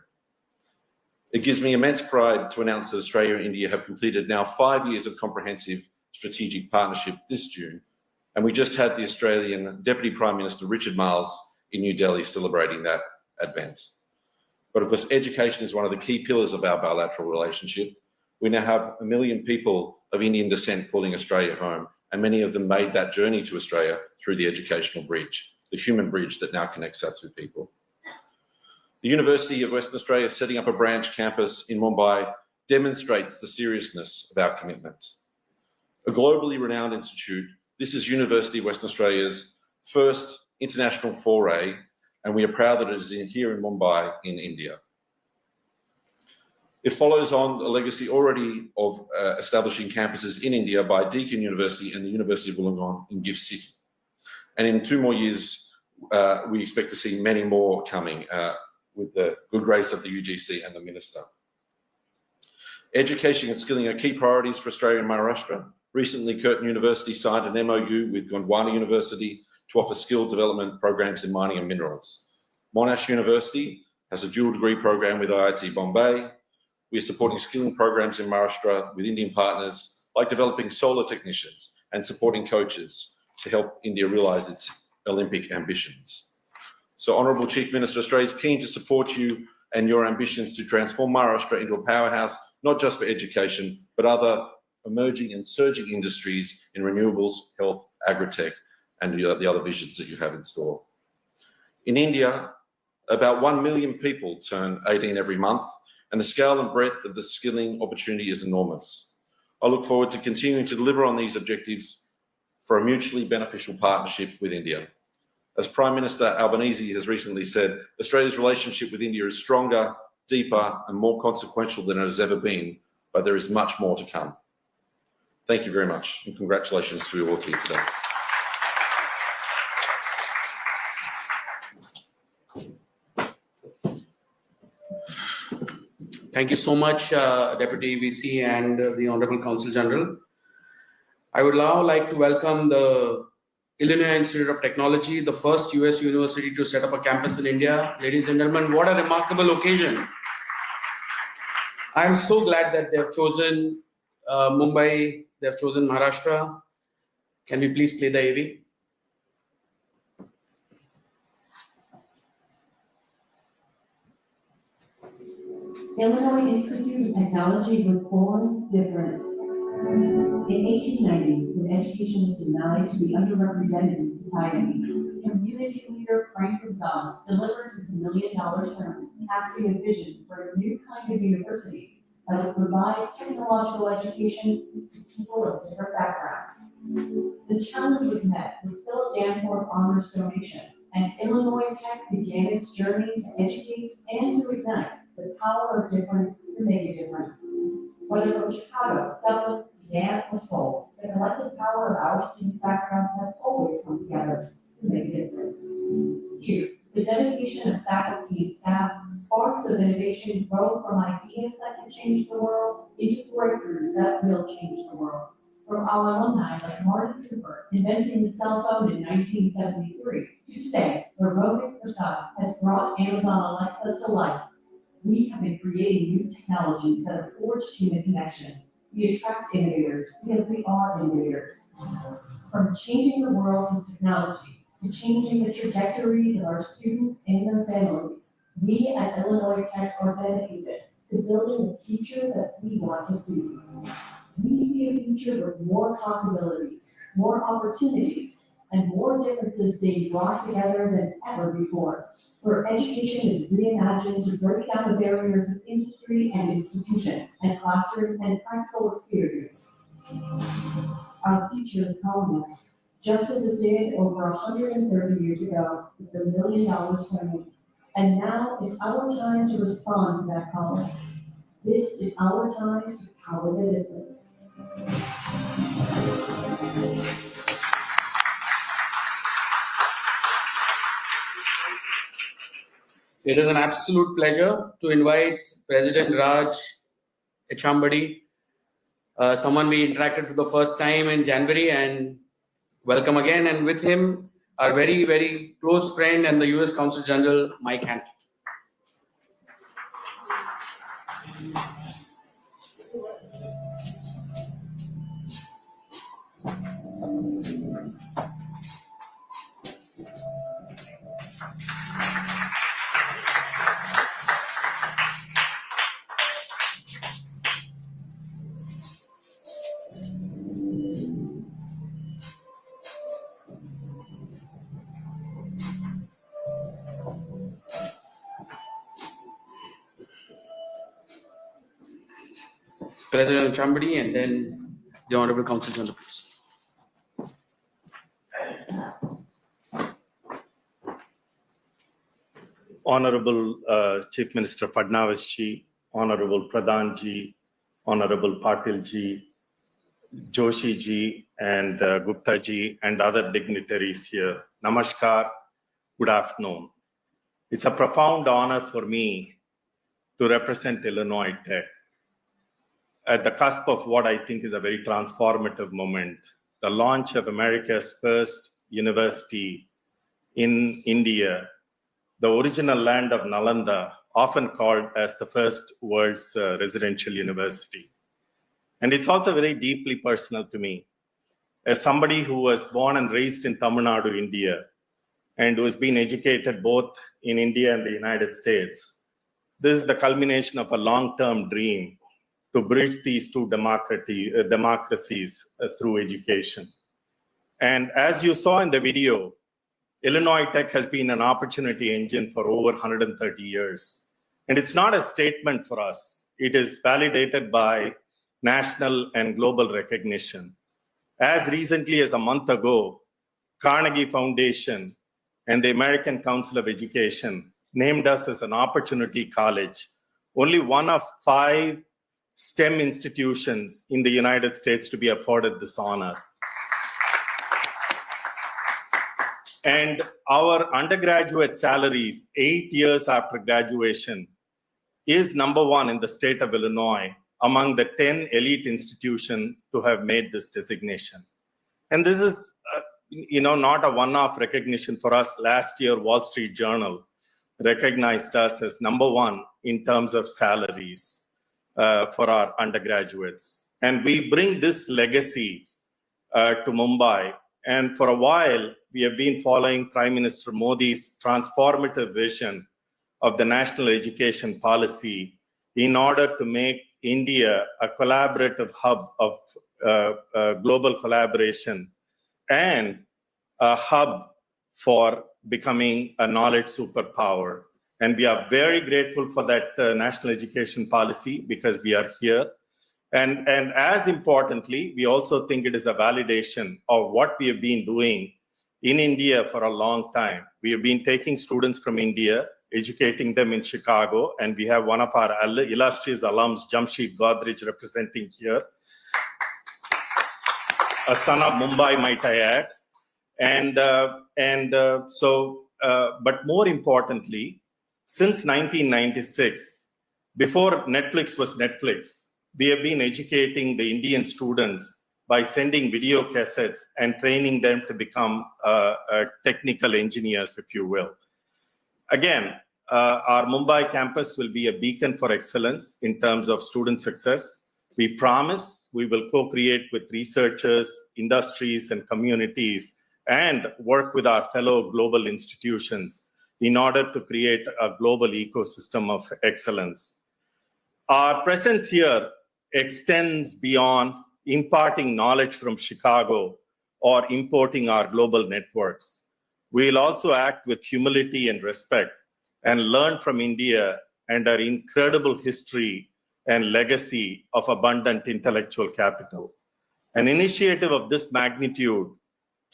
It gives me immense pride to announce that Australia and India have completed now 5 years of comprehensive strategic partnership this June, and we just had the Australian Deputy Prime Minister Richard Marles in New Delhi celebrating that advent. But of course, education is one of the key pillars of our bilateral relationship. We now have 1 million people of Indian descent calling Australia home, and many of them made that journey to Australia through the educational bridge, the human bridge that now connects our two people. The University of Western Australia setting up a branch campus in Mumbai demonstrates the seriousness of our commitment. A globally renowned institute, this is University of Western Australia's first international foray, and we are proud that it is here in Mumbai in India. It follows on a legacy already of establishing campuses in India by Deakin University and the University of Wollongong in GIFT City. And in 2 more years, we expect to see many more coming with the good grace of the UGC and the Minister. Education and skilling are key priorities for Australia and Maharashtra. Recently, Curtin University signed an MOU with Gondwana University to offer skill development programs in mining and minerals. Monash University has a dual degree program with IIT Bombay. We are supporting skilling programs in Maharashtra with Indian partners, like developing solar technicians and supporting coaches to help India realise its Olympic ambitions. So, Honourable Chief Minister, Australia is keen to support you and your ambitions to transform Maharashtra into a powerhouse, not just for education, but other emerging and surging industries in renewables, health, agri-tech, and the other visions that you have in store. In India, about 1 million people turn 18 every month, and the scale and breadth of the skilling opportunity is enormous. I look forward to continuing to deliver on these objectives for a mutually beneficial partnership with India. As Prime Minister Albanese has recently said, Australia's relationship with India is stronger, deeper, and more consequential than it has ever been, but there is much more to come. Thank you very much, and congratulations to you all here today. Thank you so much, Deputy VC and the Honorable Consul General. I would now like to welcome the Illinois Institute of Technology, the first US university to set up a campus in India. Ladies and gentlemen, what a remarkable occasion. I'm so glad that they've chosen Mumbai, they've chosen Maharashtra. Can we please play the AV? Illinois Institute of Technology was born different. In 1890, when education was denied to the underrepresented in society, community leader Frank Gonzalez delivered his $1 million sermon, casting a vision for a new kind of university that would provide technological education to people of different backgrounds. The challenge was met with Philip Danforth Honors donation, and Illinois Tech began its journey to educate and to ignite the power of difference to make a difference. Whether from Chicago, Dublin, Sudan, or Seoul, the collective power of our students' backgrounds has always come together to make a difference. Here, the dedication of faculty and staff, sparks of innovation grow from ideas that can change the world into breakthroughs that will change the world. From our alumni like Martin Cooper inventing the cell phone in 1973 to today, where Rohit Prasad has brought Amazon Alexa to life, we have been creating new technologies that have forged human connection. We attract innovators because we are innovators. From changing the world with technology to changing the trajectories of our students and their families, we at Illinois Tech are dedicated to building the future that we want to see. We see a future with more possibilities, more opportunities, and more differences being brought together than ever before, where education is reimagined to break down the barriers of industry and institution and classroom and practical experience. Our future is calling us, just as it did over 130 years ago with the $1 Million Summit. And now is our time to respond to that calling. This is our time to power the difference. It is an absolute pleasure to invite President Raj Echambadi, someone we interacted for the first time in January, and welcome again. And with him, our very, very close friend and the US Consul General, Mike Hampton. President Chambadi, and then the Honorable Consul General, please. Honorable Chief Minister Fadnavis ji, Honorable Pradhan ji, Honorable Patil ji, Joshi ji, and Gupta ji, and other dignitaries here. Namaskar, good afternoon. It's a profound honor for me to represent Illinois Tech at the cusp of what I think is a very transformative moment, the launch of America's first university in India, the original land of Nalanda, often called as the first world's residential university. And it's also very deeply personal to me. As somebody who was born and raised in Tamil Nadu, India, and who has been educated both in India and the United States, this is the culmination of a long-term dream to bridge these two democracies through education. And as you saw in the video, Illinois Tech has been an opportunity engine for over 130 years. And it's not a statement for us. It is validated by national and global recognition. As recently as a month ago, Carnegie Foundation and the American Council of Education named us as an opportunity college, only one of 5 STEM institutions in the United States to be afforded this honor. And our undergraduate salaries 8 years after graduation is #1 in the state of Illinois among the 10 elite institutions to have made this designation. And this is not a one-off recognition for us. Last year, Wall Street Journal recognized us as #1 in terms of salaries for our undergraduates. And we bring this legacy to Mumbai. And for a while, we have been following Prime Minister Modi's transformative vision of the national education policy in order to make India a collaborative hub of global collaboration and a hub for becoming a knowledge superpower. And we are very grateful for that national education policy because we are here. And as importantly, we also think it is a validation of what we have been doing in India for a long time. We have been taking students from India, educating them in Chicago, and we have one of our illustrious alums, Jamshid Godrej, representing here. A son of Mumbai, might I add. But more importantly, since 1996, before Netflix was Netflix, we have been educating the Indian students by sending video cassettes and training them to become technical engineers, if you will. Again, our Mumbai campus will be a beacon for excellence in terms of student success. We promise we will co-create with researchers, industries, and communities, and work with our fellow global institutions in order to create a global ecosystem of excellence. Our presence here extends beyond imparting knowledge from Chicago or importing our global networks. We'll also act with humility and respect and learn from India and our incredible history and legacy of abundant intellectual capital. An initiative of this magnitude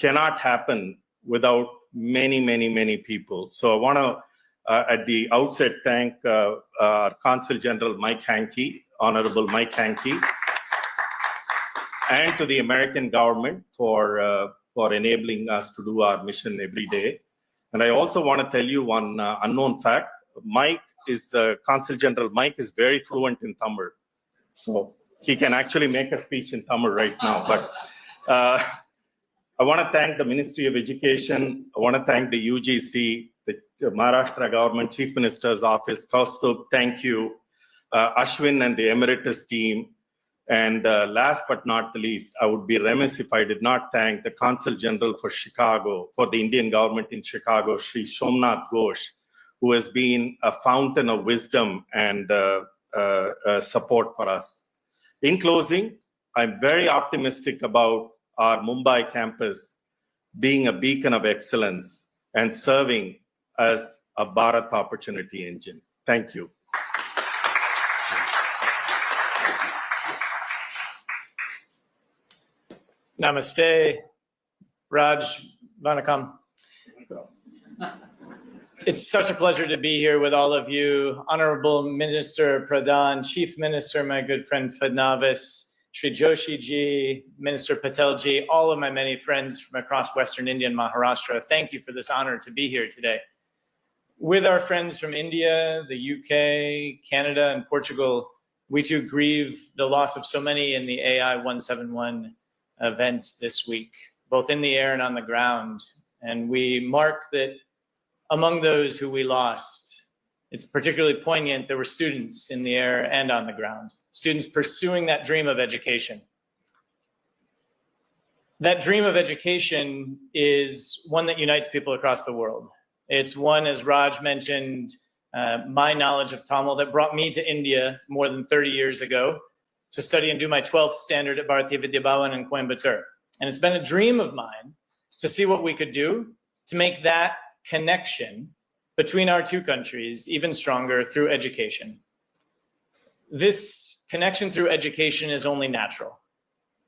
cannot happen without many, many, many people. So I want to, at the outset, thank our Consul General Mike Hankey, Honorable Mike Hankey, and to the American government for enabling us to do our mission every day. And I also want to tell you one unknown fact. Mike is, Consul General Mike is very fluent in Tamil. So he can actually make a speech in Tamil right now. But I want to thank the Ministry of Education. I want to thank the UGC, the Maharashtra Government Chief Minister's Office. Kaustubh, thank you. Ashwin and the Emeritus team. And last but not the least, I would be remiss if I did not thank the Consul General for Chicago, for the Indian government in Chicago, Sri Somnath Ghosh, who has been a fountain of wisdom and support for us. In closing, I'm very optimistic about our Mumbai campus being a beacon of excellence and serving as a Bharat opportunity engine. Thank you. Namaste, Raj, Vanakkam. It's such a pleasure to be here with all of you. Honorable Minister Pradhan, Chief Minister, my good friend Fadnavis, Sri Joshi ji, Minister Patel ji, all of my many friends from across Western India and Maharashtra. Thank you for this honor to be here today. With our friends from India, the UK, Canada, and Portugal, we too grieve the loss of so many in the AI 171 events this week, both in the air and on the ground. And we mark that among those who we lost, it's particularly poignant, there were students in the air and on the ground, students pursuing that dream of education. That dream of education is one that unites people across the world. It's one, as Raj mentioned, my knowledge of Tamil that brought me to India more than 30 years ago to study and do my 12th standard at Bharatiya Vidya Bhavan in Coimbatore. And it's been a dream of mine to see what we could do to make that connection between our two countries even stronger through education. This connection through education is only natural.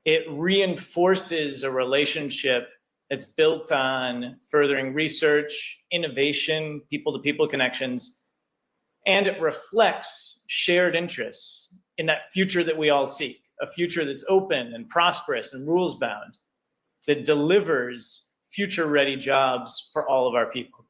It reinforces a relationship that's built on furthering research, innovation, people-to-people connections, and it reflects shared interests in that future that we all seek, a future that's open and prosperous and rules-bound, that delivers future-ready jobs for all of our people.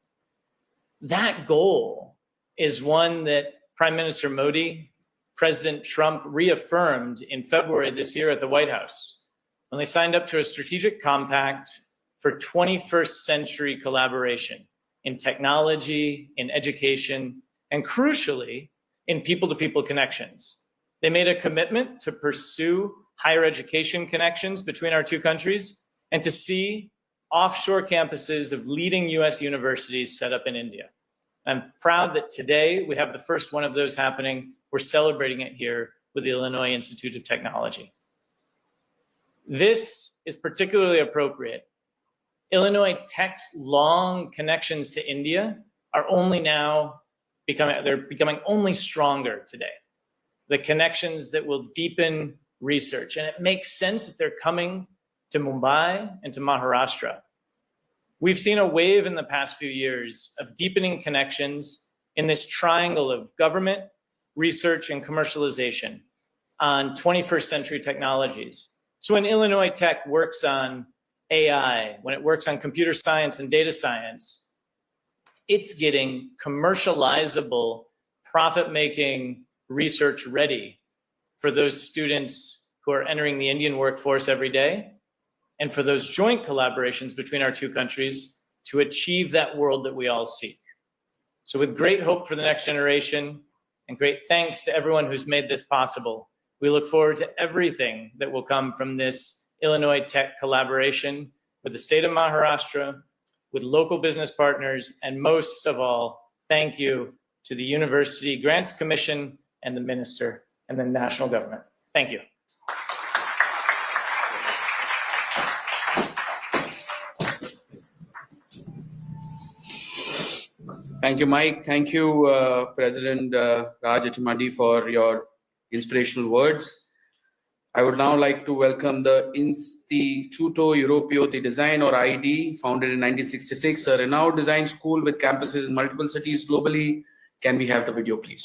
That goal is one that Prime Minister Modi, President Trump reaffirmed in February this year at the White House when they signed up to a strategic compact for 21st century collaboration in technology, in education, and crucially, in people-to-people connections. They made a commitment to pursue higher education connections between our two countries and to see offshore campuses of leading US universities set up in India. I'm proud that today we have the first one of those happening. We're celebrating it here with the Illinois Institute of Technology. This is particularly appropriate. Illinois Tech's long connections to India are only now becoming only stronger today. The connections that will deepen research. And it makes sense that they're coming to Mumbai and to Maharashtra. We've seen a wave in the past few years of deepening connections in this triangle of government, research, and commercialization on 21st century technologies. So when Illinois Tech works on AI, when it works on computer science and data science, it's getting commercializable, profit-making research ready for those students who are entering the Indian workforce every day, and for those joint collaborations between our two countries to achieve that world that we all seek. So with great hope for the next generation and great thanks to everyone who's made this possible, we look forward to everything that will come from this Illinois Tech collaboration with the state of Maharashtra, with local business partners, and most of all, thank you to the University Grants Commission and the Minister and the national government. Thank you. Thank you, Mike. Thank you, President Raj Achamadi, for your inspirational words. I would now like to welcome the Instituto Europeo de Design, or IED, founded in 1966, a renowned design school with campuses in multiple cities globally. Can we have the video, please?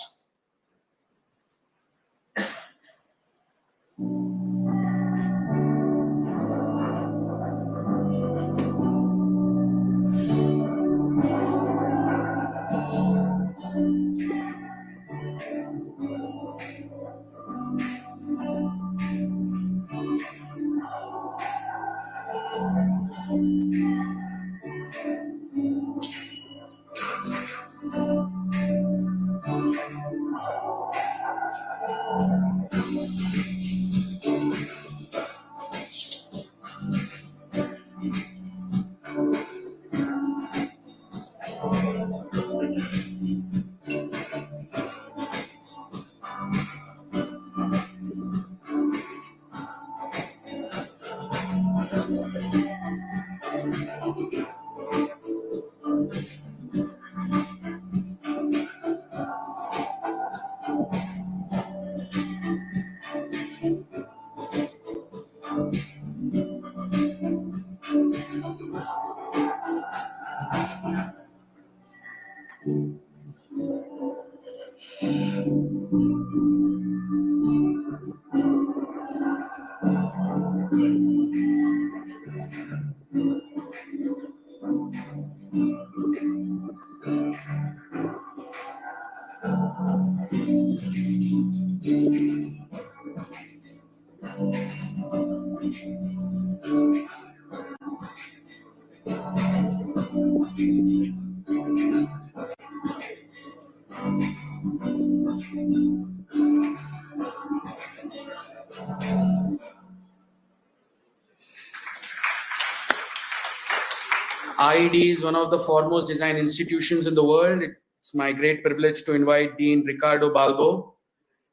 IED is one of the foremost design institutions in the world. It's my great privilege to invite Dean Ricardo Balbo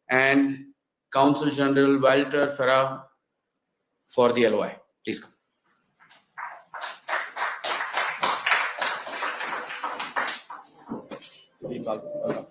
and Counsel General Walter Ferra for the LOI. Please come. Dean Balbo, welcome.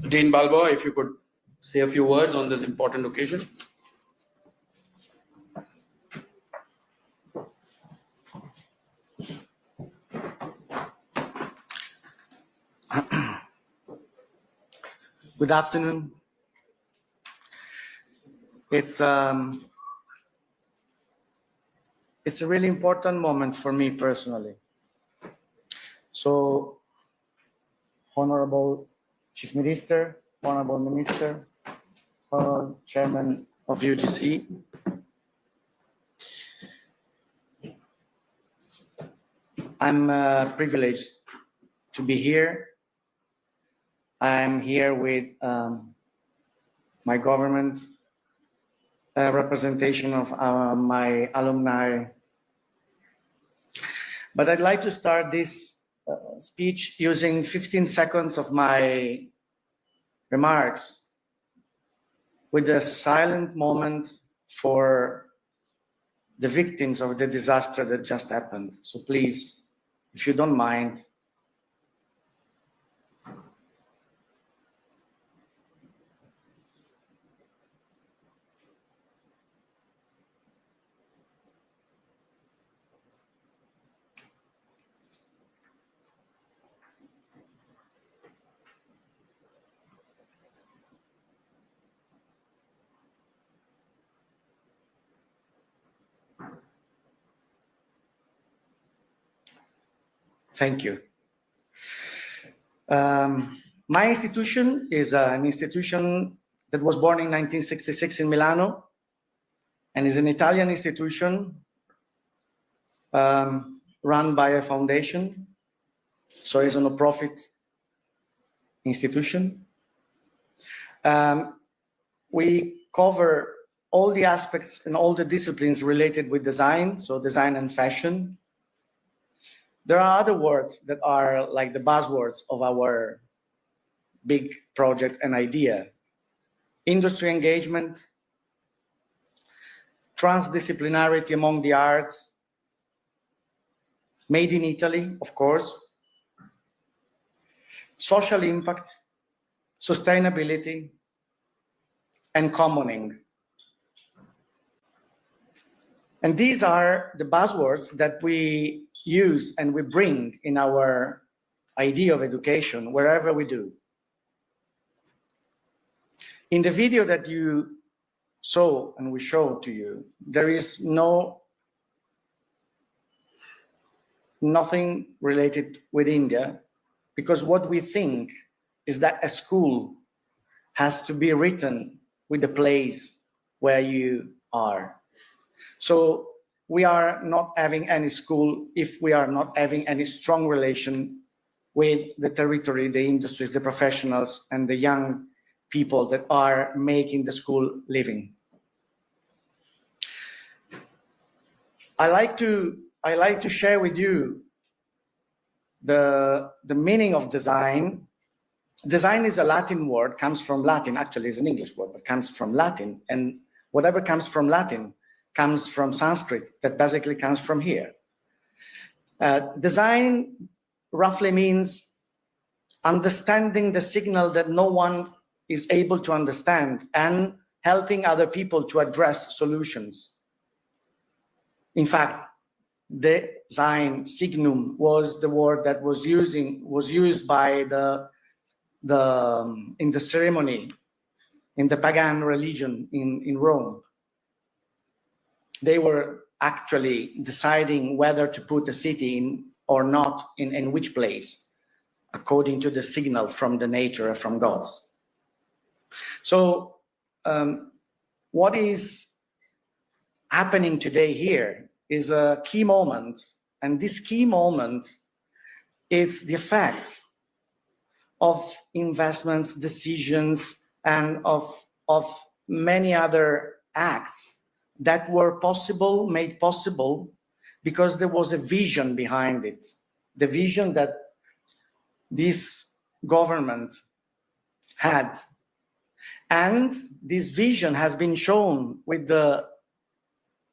Dean Balbo, if you could say a few words on this important occasion. Good afternoon. It's a really important moment for me personally. So, Honorable Chief Minister, Honorable Minister, Honorable Chairman of UGC, I'm privileged to be here I'm here with my government, representation of my alumni. But I'd like to start this speech using 15 seconds of my remarks with a silent moment for the victims of the disaster that just happened. So please, if you don't mind. Thank you. My institution is an institution that was born in 1966 in Milano and is an Italian institution run by a foundation. So it's a no-profit institution. We cover all the aspects and all the disciplines related with design, so design and fashion. There are other words that are like the buzzwords of our big project and idea. Industry engagement, transdisciplinarity among the arts, made in Italy, of course, social impact, sustainability, and commoning. And these are the buzzwords that we use and we bring in our idea of education wherever we do. In the video that you saw and we showed to you, there is nothing related with India, because what we think is that a school has to be written with the place where you are. So we are not having any school if we are not having any strong relation with the territory, the industries, the professionals, and the young people that are making the school living. I like to share with you the meaning of design. Design is a Latin word, comes from Latin, actually it's an English word, but comes from Latin, and whatever comes from Latin comes from Sanskrit, that basically comes from here. Design roughly means understanding the signal that no one is able to understand and helping other people to address solutions. In fact, design, signum, was the word that was used by in the ceremony, in the pagan religion in Rome. They were actually deciding whether to put a city in or not in which place, according to the signal from the nature, from gods. So what is happening today here is a key moment, and this key moment is the effect of investments, decisions, and of many other acts that were made possible because there was a vision behind it. The vision that this government had. And this vision has been shown with the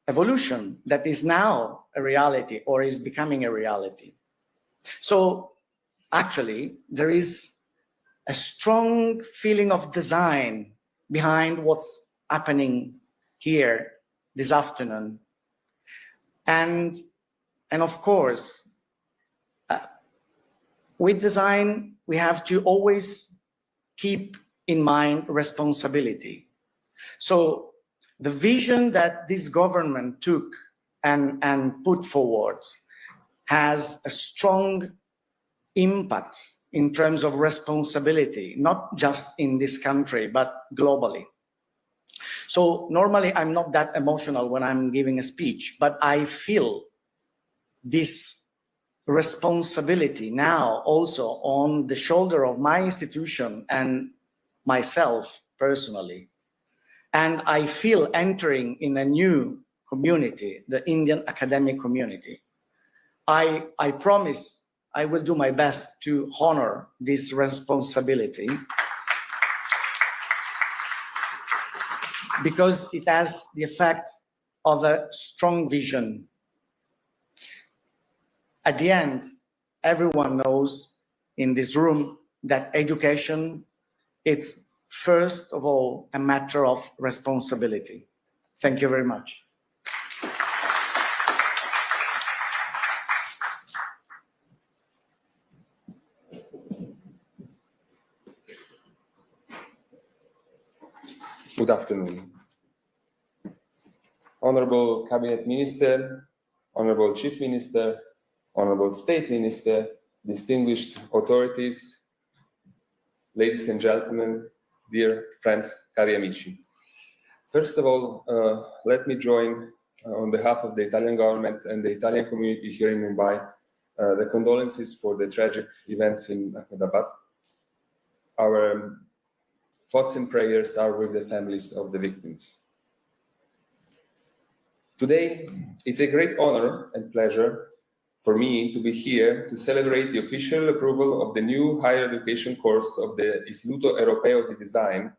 evolution that is now a reality or is becoming a reality. So actually, there is a strong feeling of design behind what's happening here this afternoon. And of course, with design, we have to always keep in mind responsibility. So the vision that this government took and put forward has a strong impact in terms of responsibility, not just in this country, but globally. So normally I'm not that emotional when I'm giving a speech, but I feel this responsibility now also on the shoulder of my institution and myself personally. And I feel entering in a new community, the Indian academic community. I promise I will do my best to honor this responsibility because it has the effect of a strong vision. At the end, everyone knows in this room that education is first of all a matter of responsibility. Thank you very much. Good afternoon. Honorable Cabinet Minister, Honorable Chief Minister, Honorable State Minister, distinguished authorities, ladies and gentlemen, dear friends, cari amici. First of all, let me join on behalf of the Italian government and the Italian community here in Mumbai, the condolences for the tragic events in Ahmedabad. Our thoughts and prayers are with the families of the victims. Today, it's a great honor and pleasure for me to be here to celebrate the official approval of the new higher education course of the Istituto Europeo di Design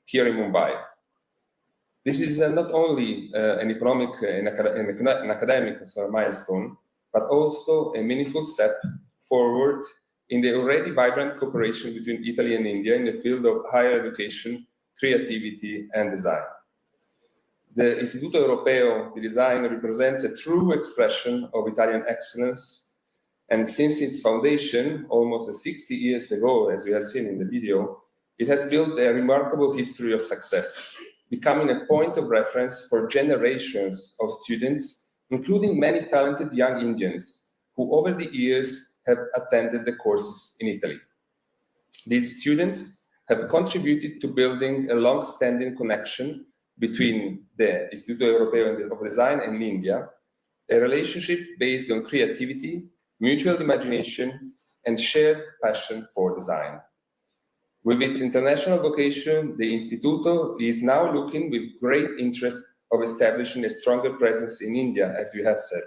here in Mumbai. This is not only an economic and an academic milestone, but also a meaningful step forward in the already vibrant cooperation between Italy and India in the field of higher education, creativity, and design. The Istituto Europeo di Design represents a true expression of Italian excellence, and since its foundation, almost 60 years ago, as we have seen in the video, it has built a remarkable history of success, becoming a point of reference for generations of students, including many talented young Indians who over the years have attended the courses in Italy. These students have contributed to building a long-standing connection between the Istituto Europeo of Design and India, a relationship based on creativity, mutual imagination, and shared passion for design. With its international vocation, the Instituto is now looking with great interest of establishing a stronger presence in India, as you have said.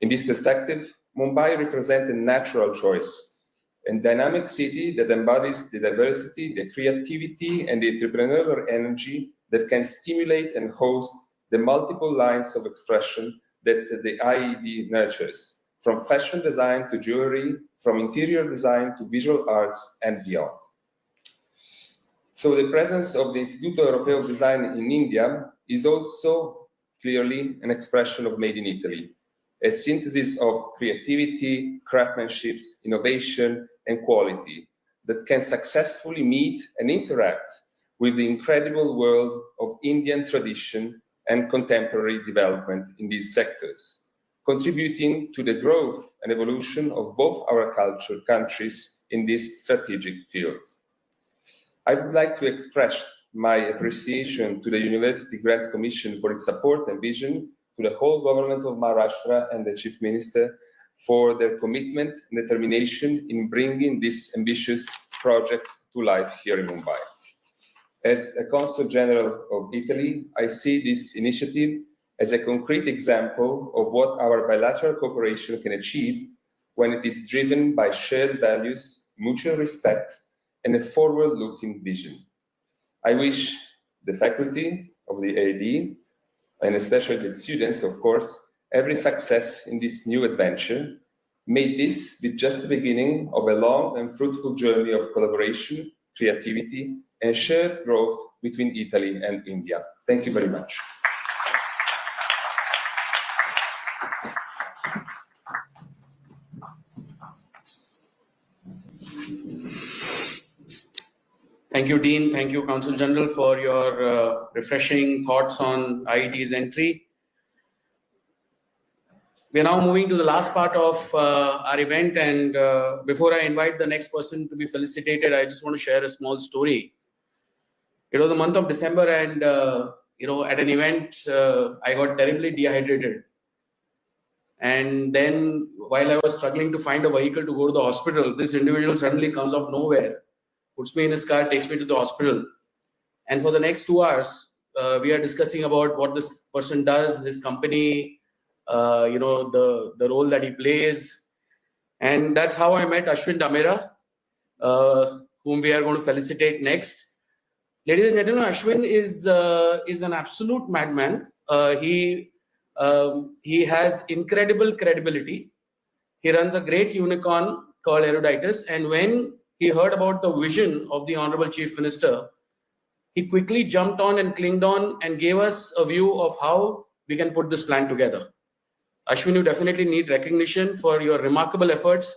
In this perspective, Mumbai represents a natural choice, a dynamic city that embodies the diversity, the creativity, and the entrepreneurial energy that can stimulate and host the multiple lines of expression that the IED nurtures, from fashion design to jewelry, from interior design to visual arts and beyond. So the presence of the Istituto Europeo of Design in India is also clearly an expression of Made in Italy, a synthesis of creativity, craftsmanship, innovation, and quality that can successfully meet and interact with the incredible world of Indian tradition and contemporary development in these sectors, contributing to the growth and evolution of both our countries in these strategic fields. I would like to express my appreciation to the University Grants Commission for its support and vision, to the whole government of Maharashtra and the Chief Minister for their commitment and determination in bringing this ambitious project to life here in Mumbai. As a Consul General of Italy, I see this initiative as a concrete example of what our bilateral cooperation can achieve when it is driven by shared values, mutual respect, and a forward-looking vision. I wish the faculty of the AED, and especially the students, of course, every success in this new adventure. May this be just the beginning of a long and fruitful journey of collaboration, creativity, and shared growth between Italy and India. Thank you very much. Thank you, Dean. Thank you, Consul General, for your refreshing thoughts on IED's entry. We are now moving to the last part of our event, and before I invite the next person to be felicitated, I just want to share a small story. It was the month of December, and at an event, I got terribly dehydrated. And then while I was struggling to find a vehicle to go to the hospital, this individual suddenly comes out of nowhere, puts me in his car, takes me to the hospital. And for the next 2 hours, we are discussing about what this person does, his company, the role that he plays. And that's how I met Ashwin Damera, whom we are going to felicitate next. Ladies and gentlemen, Ashwin is an absolute madman. He has incredible credibility. He runs a great unicorn called Eruditus. And when he heard about the vision of the Honorable Chief Minister, he quickly jumped on and clinged on and gave us a view of how we can put this plan together. Ashwin, you definitely need recognition for your remarkable efforts.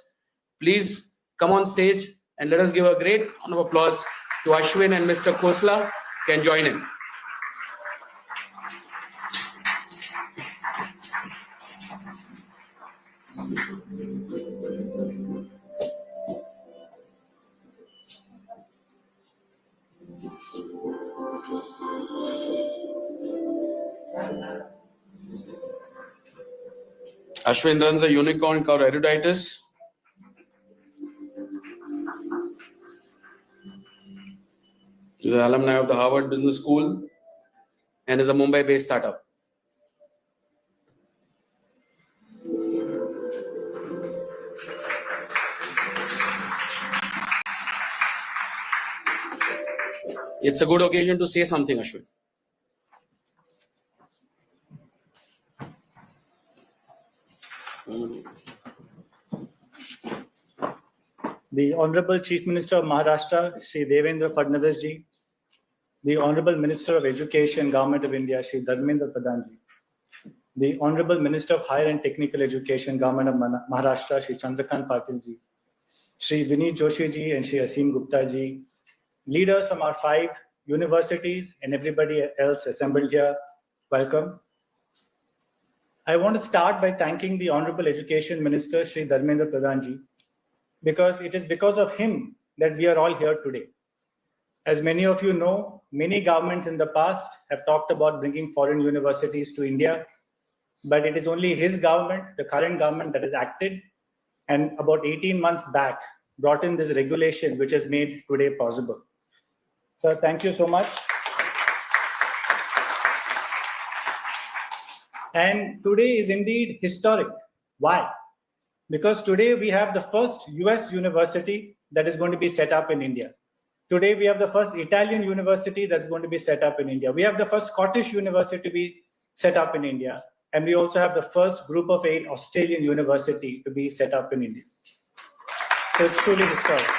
Please come on stage and let us give a great round of applause to Ashwin, and Mr. Khosla can join in. Ashwin runs a unicorn called Eruditus. He's an alumni of the Harvard Business School and is a Mumbai-based startup. It's a good occasion to say something, Ashwin. The Honorable Chief Minister of Maharashtra, Shri Devendra Fadnavis ji, the Honorable Minister of Education, Government of India, Shri Dharmendra Pradhan ji, the Honorable Minister of Higher and Technical Education, Government of Maharashtra, Shri Chandrakant Patil ji, Shri Vineet Joshi ji and Shri Asim Gupta ji, leaders from our 5 universities and everybody else assembled here, welcome. I want to start by thanking the Honorable Education Minister, Shri Dharmendra Pradhan ji, because it is because of him that we are all here today. As many of you know, many governments in the past have talked about bringing foreign universities to India, but it is only his government, the current government, that has acted, and about 18 months back brought in this regulation which has made today possible. Sir, thank you so much. And today is indeed historic. Why? Because today we have the first US university that is going to be set up in India. Today we have the first Italian university that's going to be set up in India. We have the first Scottish university to be set up in India. And we also have the first group of 8 Australian university to be set up in India. So it's truly historic.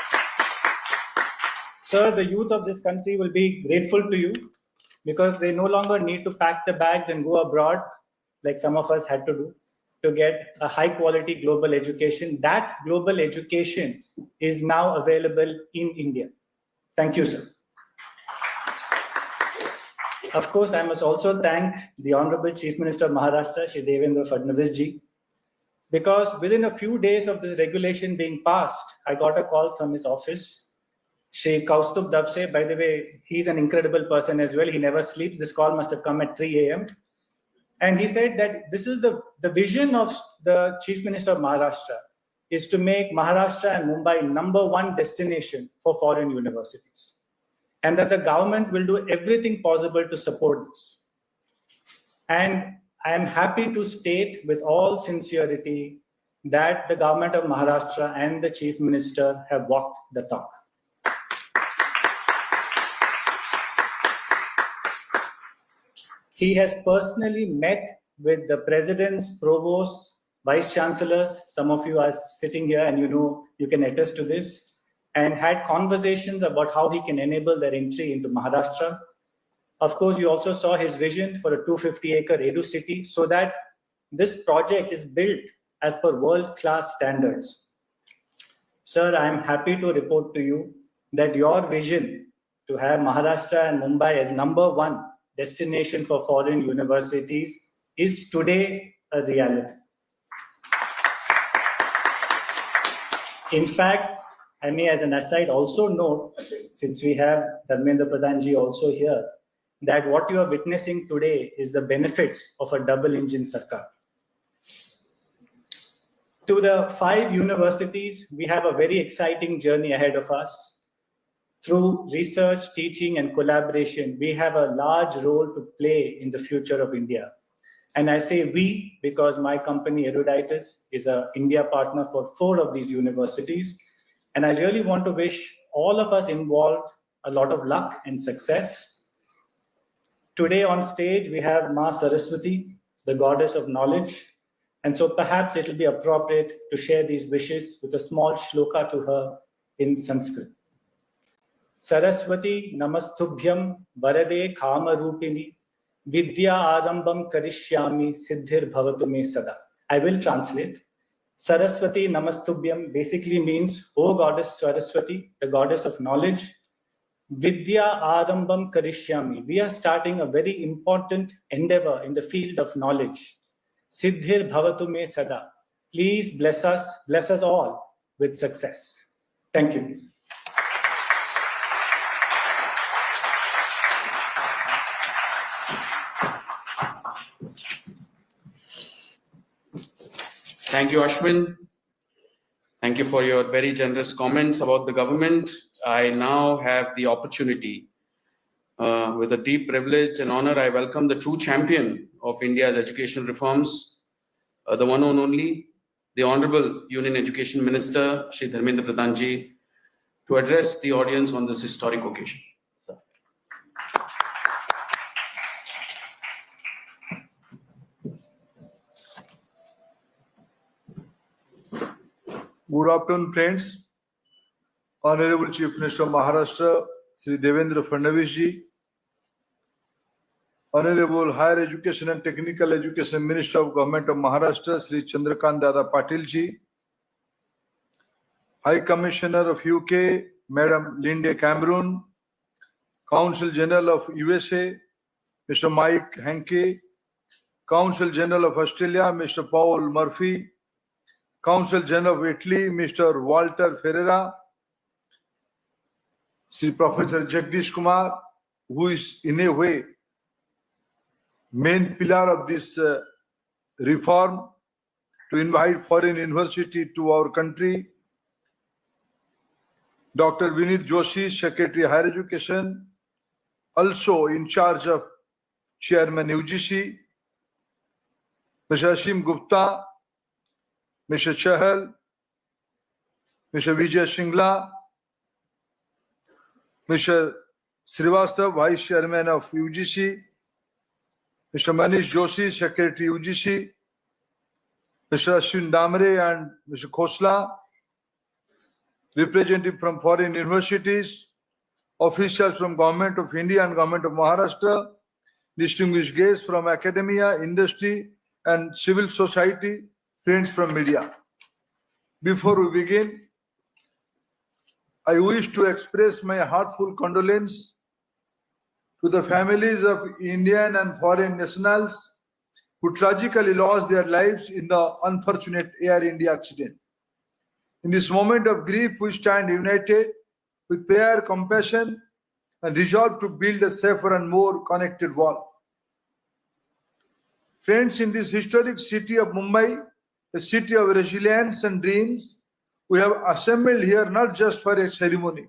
Sir, the youth of this country will be grateful to you because they no longer need to pack the bags and go abroad like some of us had to do to get a high quality global education. That global education is now available in India. Thank you, sir. Of course, I must also thank the Honorable Chief Minister of Maharashtra, Shri Devendra Fadnavis ji, because within a few days of this regulation being passed, I got a call from his office. Shri Kaustubh Dabse, by the way, he's an incredible person as well. He never sleeps. This call must have come at 3 a.m. And he said that this is the vision of the Chief Minister of Maharashtra is to make Maharashtra and Mumbai #1 destination for foreign universities. And that the government will do everything possible to support this. And I am happy to state with all sincerity that the government of Maharashtra and the Chief Minister have walked the talk. He has personally met with the presidents, provosts, vice chancellors. Some of you are sitting here and you know, you can attest to this, and had conversations about how he can enable their entry into Maharashtra. Of course, you also saw his vision for a 250-acre Edu city so that this project is built as per world-class standards. Sir, I am happy to report to you that your vision to have Maharashtra and Mumbai as #1 destination for foreign universities is today a reality. In fact, I may as an aside also note, since we have Dharmendra Pradhan ji also here, that what you are witnessing today is the benefits of a double engine sarkar. To the 5 universities, we have a very exciting journey ahead of us. Through research, teaching, and collaboration, we have a large role to play in the future of India. And I say we because my company Eruditus is an India partner for 4 of these universities. And I really want to wish all of us involved a lot of luck and success. Today on stage, we have Ma Saraswati, the goddess of knowledge. And so perhaps it will be appropriate to share these wishes with a small shloka to her in Sanskrit. Saraswati namastubhyam varade kama rupini vidya arambam karishyami siddhir bhavatu me sada. I will translate. Saraswati namastubhyam basically means, O goddess Saraswati, the goddess of knowledge. Vidya arambam karishyami. We are starting a very important endeavor in the field of knowledge. Siddhir bhavatu me sada. Please bless us all with success. Thank you. Thank you, Ashwin. Thank you for your very generous comments about the government. I now have the opportunity, with a deep privilege and honor, I welcome the true champion of India's education reforms, the one and only, the Honorable Union Education Minister, Shri Devendra Fadnavis, to address the audience on this historic occasion. Sir. Good afternoon, friends. Honorable Chief Minister of Maharashtra, Shri Devendra Fadnavis ji, Honorable Higher Education and Technical Education Minister of Government of Maharashtra, Shri Chandrakant Dada Patil ji, High Commissioner of UK, Madam Linda Cameron, Consul General of USA, Mr. Mike Hankey, Consul General of Australia, Mr. Paul Murphy, Consul General of Italy, Mr. Walter Ferreira, Sri Professor Jagdish Kumar, who is in a way main pillar of this reform, to invite foreign university to our country. Dr. Vinit Joshi, Secretary Higher Education, also in charge of Chairman UGC, Mr. Ashim Gupta, Mr. Chahal, Mr. Vijay Shingla, Mr. Srivastav, Vice Chairman of UGC, Mr. Manish Joshi, Secretary UGC, Mr. Ashwin Damre and Mr. Khosla, representative from foreign universities, officials from Government of India and Government of Maharashtra, distinguished guests from academia, industry and civil society, friends from media. Before we begin, I wish to express my heartfelt condolence to the families of Indian and foreign nationals who tragically lost their lives in the unfortunate Air India accident. In this moment of grief, we stand united with prayer, compassion, and resolve to build a safer and more connected world. Friends, in this historic city of Mumbai, a city of resilience and dreams, we have assembled here not just for a ceremony,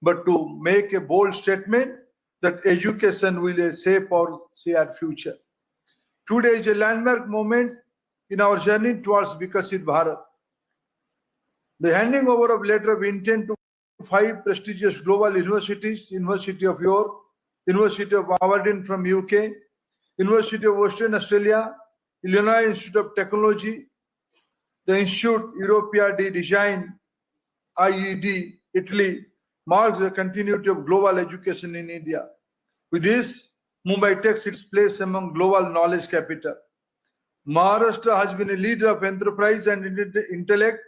but to make a bold statement that education will shape our shared future. Today is a landmark moment in our journey towards Vikasit Bharat. The handing over of letter of intent to 5 prestigious global universities, University of York, University of Aberdeen from UK, University of Western Australia, Illinois Institute of Technology, the Institute Europea di Design, IED Italy, marks the continuity of global education in India. With this, Mumbai takes its place among global knowledge capital. Maharashtra has been a leader of enterprise and intellect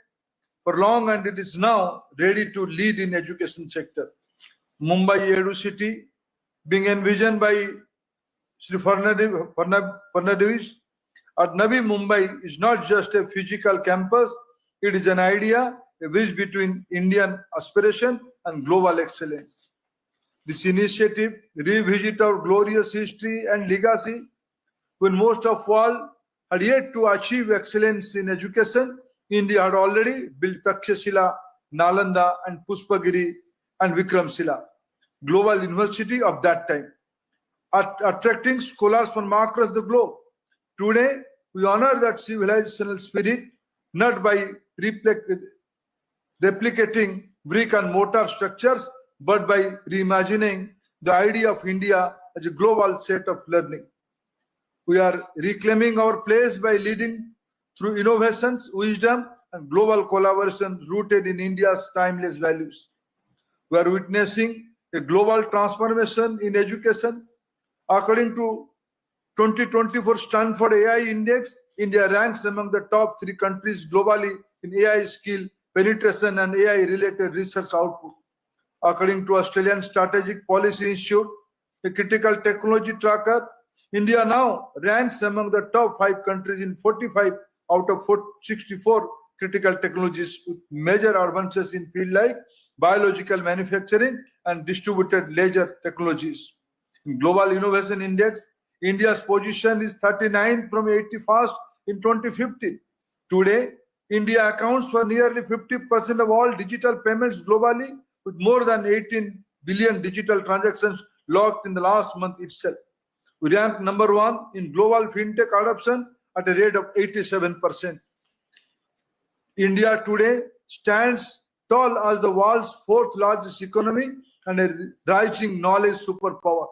for long, and it is now ready to lead in education sector. Mumbai Edu City, being envisioned by Shri Fadnavis at Navi Mumbai, is not just a physical campus, it is an idea, a bridge between Indian aspiration and global excellence. This initiative revisits our glorious history and legacy when most of the world had yet to achieve excellence in education India had already built Takshashila, Nalanda, and Pushpagiri and Vikramshila, global university of that time, attracting scholars from across the globe. Today, we honor that civilizational spirit not by replicating brick and mortar structures, but by reimagining the idea of India as a global set of learning. We are reclaiming our place by leading through innovations, wisdom, and global collaboration rooted in India's timeless values. We are witnessing a global transformation in education. According to 2024 Stanford AI Index, India ranks among the top 3 countries globally in AI skill penetration and AI-related research output. According to Australian Strategic Policy Institute, a critical technology tracker, India now ranks among the top 5 countries in 45 out of 64 critical technologies, with major advances in fields like biological manufacturing and distributed ledger technologies. In Global Innovation Index, India's position is 39th from 81st in 2015. Today, India accounts for nearly 50% of all digital payments globally, with more than 18 billion digital transactions logged in the last month itself. We rank number 1 in global fintech adoption at a rate of 87%. India today stands tall as the world's 4th largest economy and a rising knowledge superpower.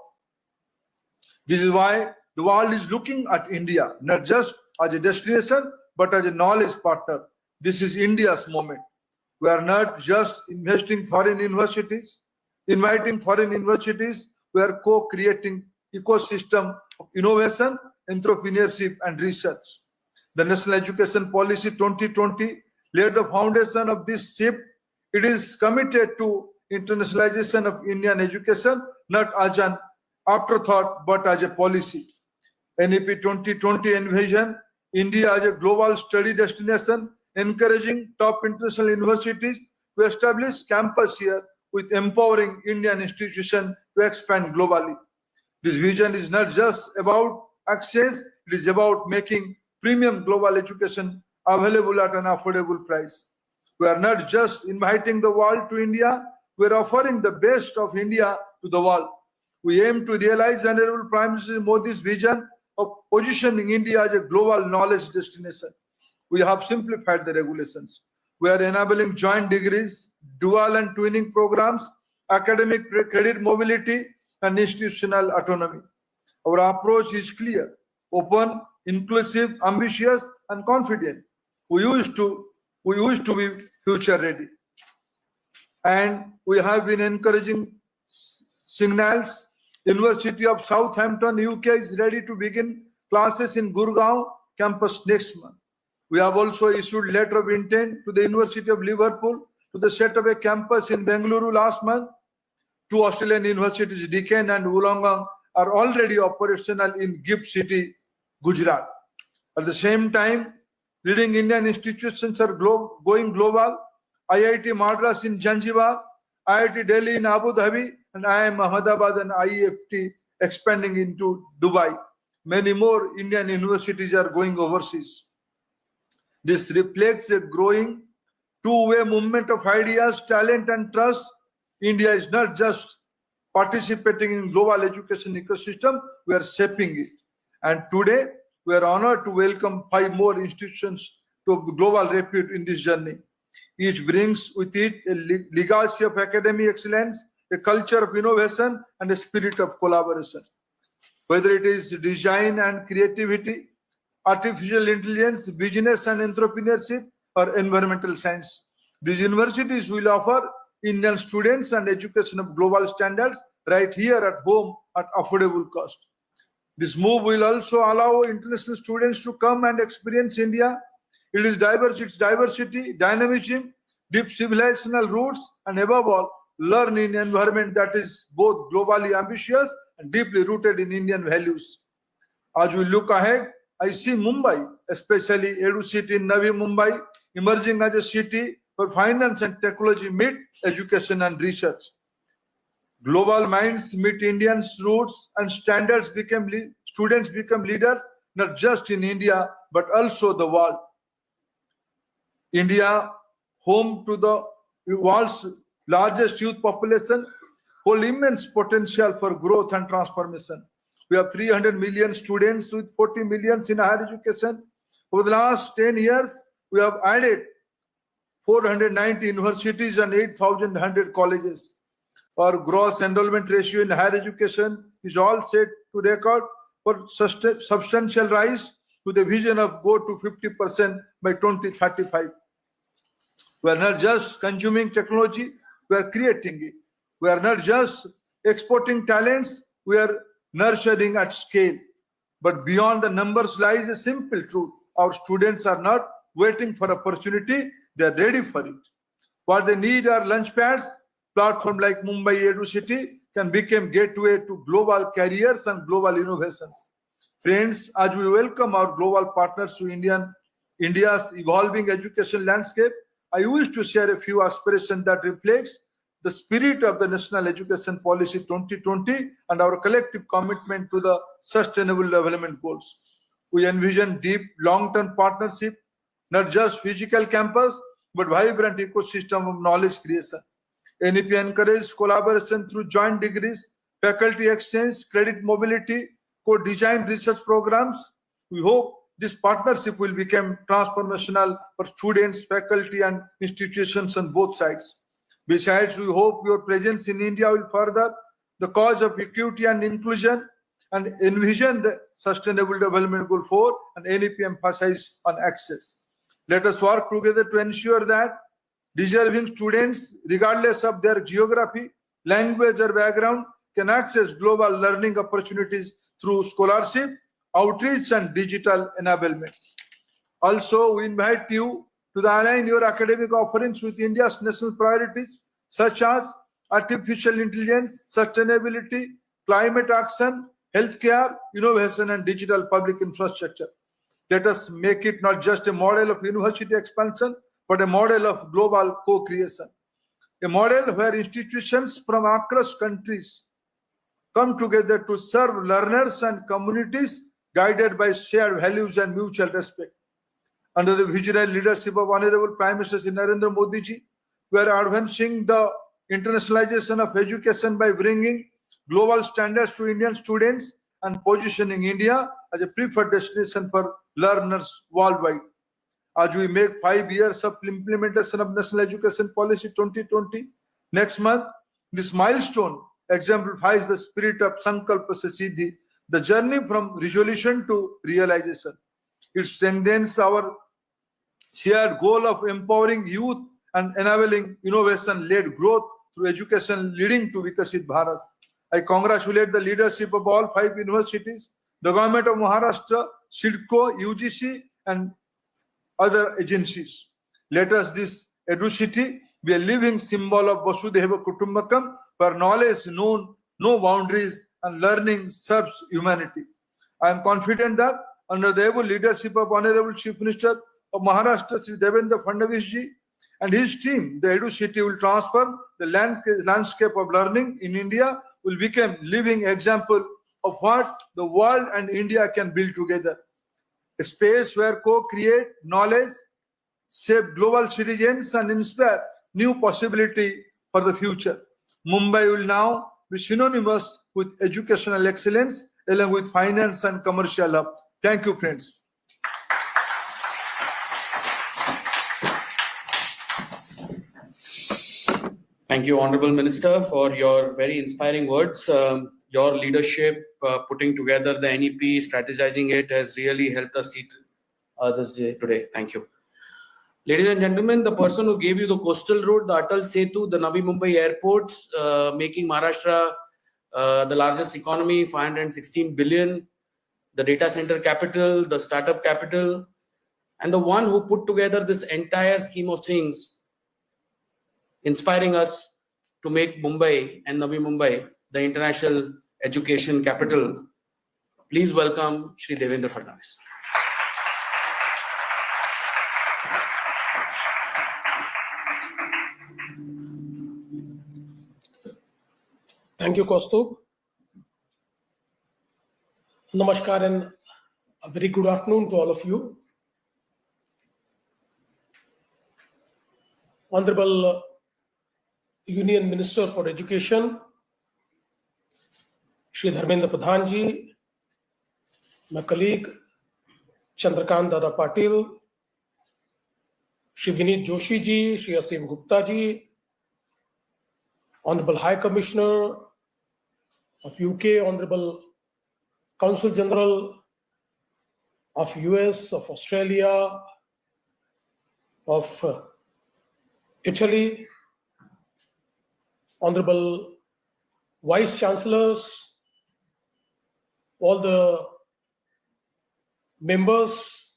This is why the world is looking at India, not just as a destination, but as a knowledge partner. This is India's moment. We are not just inviting foreign universities, we are co-creating ecosystem of innovation, entrepreneurship, and research. The National Education Policy 2020 laid the foundation of this shift. It is committed to internationalization of Indian education, not as an afterthought, but as a policy. NEP 2020 envision India as a global study destination, encouraging top international universities to establish campus here with empowering Indian institutions to expand globally. This vision is not just about access, it is about making premium global education available at an affordable price. We are not just inviting the world to India, we are offering the best of India to the world. We aim to realize Honorable Prime Minister Modi's vision of positioning India as a global knowledge destination. We have simplified the regulations. We are enabling joint degrees, dual and twinning programs, academic credit mobility, and institutional autonomy. Our approach is clear, open, inclusive, ambitious, and confident. We used to be future ready. And we have been encouraging signals. University of Southampton, UK is ready to begin classes in Gurgaon campus next month. We have also issued letter of intent to the University of Liverpool to set up a campus in Bengaluru last month. 2 Australian universities, Deccan and Wollongong, are already operational in GIFT City, Gujarat. At the same time, leading Indian institutions are going global. IIT Madras in Zanzibar, IIT Delhi in Abu Dhabi, and IIM Ahmedabad and IEFT expanding into Dubai. Many more Indian universities are going overseas. This reflects a growing two-way movement of ideas, talent, and trust. India is not just participating in global education ecosystem, we are shaping it. And today, we are honored to welcome 5 more institutions to global repute in this journey. Each brings with it a legacy of academic excellence, a culture of innovation, and a spirit of collaboration. Whether it is design and creativity, artificial intelligence, business and entrepreneurship, or environmental science, these universities will offer Indian students and education of global standards right here at home at affordable cost. This move will also allow international students to come and experience India. It is its diversity, dynamism, deep civilizational roots, and above all, learn in an environment that is both globally ambitious and deeply rooted in Indian values. As we look ahead, I see Mumbai, especially Edu City in Navi Mumbai, emerging as a city where finance and technology meet education and research. Global minds meet Indians' roots and standards students become leaders, not just in India, but also the world. India, home to the world's largest youth population, hold immense potential for growth and transformation. We have 300 million students with 40 million in higher education. Over the last 10 years, we have added 490 universities and 8,100 colleges. Our gross enrollment ratio in higher education is all set to record for substantial rise with a vision of go to 50% by 2035. We are not just consuming technology, we are creating it. We are not just exporting talents, we are nurturing at scale. But beyond the numbers lies a simple truth. Our students are not waiting for opportunity, they are ready for it. What they need are launch pads. Platform like Mumbai Edu City can become gateway to global careers and global innovations. Friends, as we welcome our global partners to India's evolving education landscape, I wish to share a few aspirations that reflects the spirit of the National Education Policy 2020 and our collective commitment to the Sustainable Development Goals. We envision deep long-term partnership, not just physical campus, but vibrant ecosystem of knowledge creation. NEP encourages collaboration through joint degrees, faculty exchange, credit mobility, co-design research programs. We hope this partnership will become transformational for students, faculty, and institutions on both sides. Besides, we hope your presence in India will further the cause of equity and inclusion and envision the Sustainable Development Goal 4 and NEP emphasize on access. Let us work together to ensure that deserving students, regardless of their geography, language, or background, can access global learning opportunities through scholarship, outreach, and digital enablement. Also, we invite you to align your academic offerings with India's national priorities, such as artificial intelligence, sustainability, climate action, healthcare, innovation, and digital public infrastructure. Let us make it not just a model of university expansion, but a model of global co-creation. A model where institutions from across countries come together to serve learners and communities guided by shared values and mutual respect. Under the visionary leadership of Honorable Prime Minister Narendra Modi ji, we are advancing the internationalization of education by bringing global standards to Indian students and positioning India as a preferred destination for learners worldwide. As we make 5 years of implementation of National Education Policy 2020, next month, this milestone exemplifies the spirit of Sankalpa se Siddhi, the journey from resolution to realization. It strengthens our shared goal of empowering youth and enabling innovation-led growth through education leading to Vikasit Bharat. I congratulate the leadership of all 5 universities, the government of Maharashtra, SIDCO, UGC, and other agencies. Let us this EduCity be a living symbol of Vasudhaiva Kutumbakam, where knowledge known no boundaries and learning serves humanity. I am confident that under the able leadership of Honorable Chief Minister of Maharashtra, Sri Devendra Fadnavis ji, and his team, the EduCity will transform the landscape of learning in India, will become living example of what the world and India can build together. A space where co-create knowledge, shape global citizens, and inspire new possibility for the future. Mumbai will now be synonymous with educational excellence along with finance and commercial hub. Thank you, friends. Thank you, Honorable Minister, for your very inspiring words. Your leadership, putting together the NEP, strategizing it, has really helped us see this day today. Thank you. Ladies and gentlemen, the person who gave you the coastal road, the Atal Setu, the Navi Mumbai airports, making Maharashtra the largest economy, 516 billion, the data center capital, the startup capital, and the one who put together this entire scheme of things, inspiring us to make Mumbai and Navi Mumbai the international education capital. Please welcome Shri Devendra Fadnavis. Thank you, Kaustubh. Namaskar and a very good afternoon to all of you. Honorable Union Minister for Education, Shri Dharmendra Pradhan ji, my colleague Chandrakant Dada Patil, Shri Vineet Joshi ji, Shri Asim Gupta ji, Honorable High Commissioner of UK, Honorable Consul General of US, of Australia, of Italy, Honorable Vice Chancellors, all the members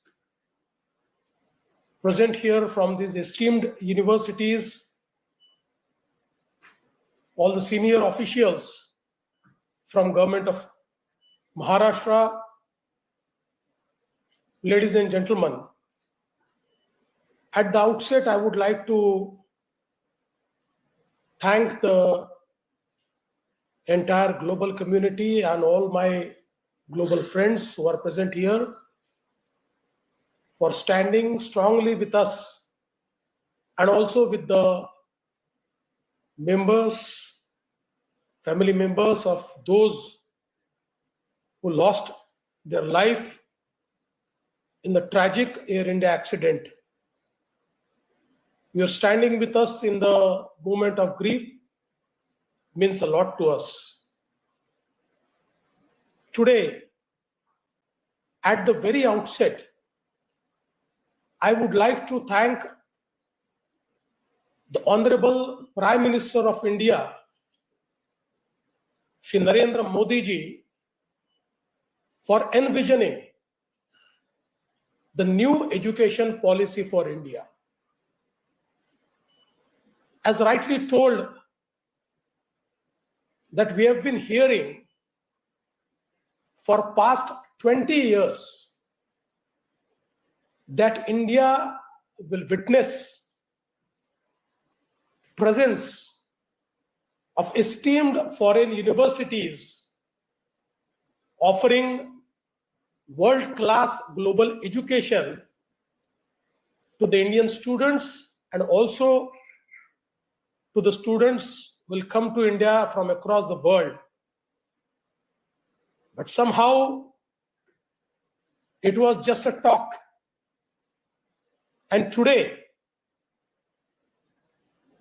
present here from these esteemed universities, all the senior officials from Government of Maharashtra, ladies and gentlemen. At the outset, I would like to thank the entire global community and all my global friends who are present here for standing strongly with us and also with the members, family members of those who lost their life in the tragic Air India accident. Your standing with us in the moment of grief means a lot to us. Today, at the very outset, I would like to thank the Honorable Prime Minister of India, Shri Narendra Modi ji, for envisioning the new education policy for India. As rightly told, that we have been hearing for past 20 years that India will witness presence of esteemed foreign universities offering world-class global education to the Indian students and also to the students who will come to India from across the world. But somehow it was just a talk. And today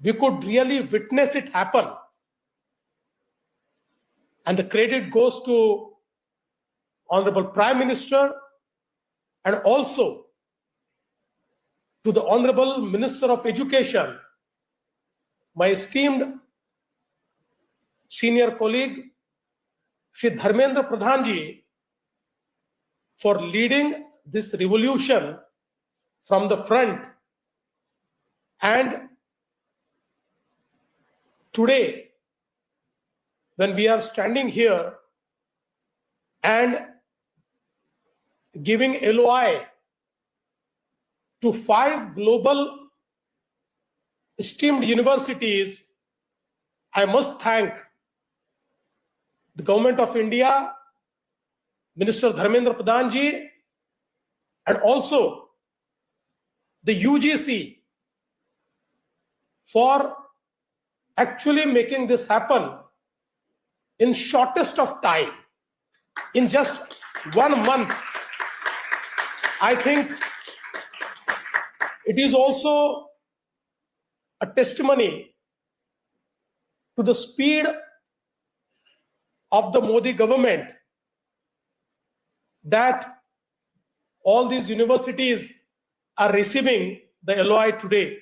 we could really witness it happen. And the credit goes to Honorable Prime Minister and also to the Honorable Minister of Education, my esteemed senior colleague, Shri Dharmendra Pradhan ji, for leading this revolution from the front. And today, when we are standing here and giving LOI to 5 global esteemed universities, I must thank the Government of India, Minister Dharmendra Pradhan ji, and also the UGC for actually making this happen in shortest of time, in just 1 month. I think it is also a testimony to the speed of the Modi government that all these universities are receiving the LOI today.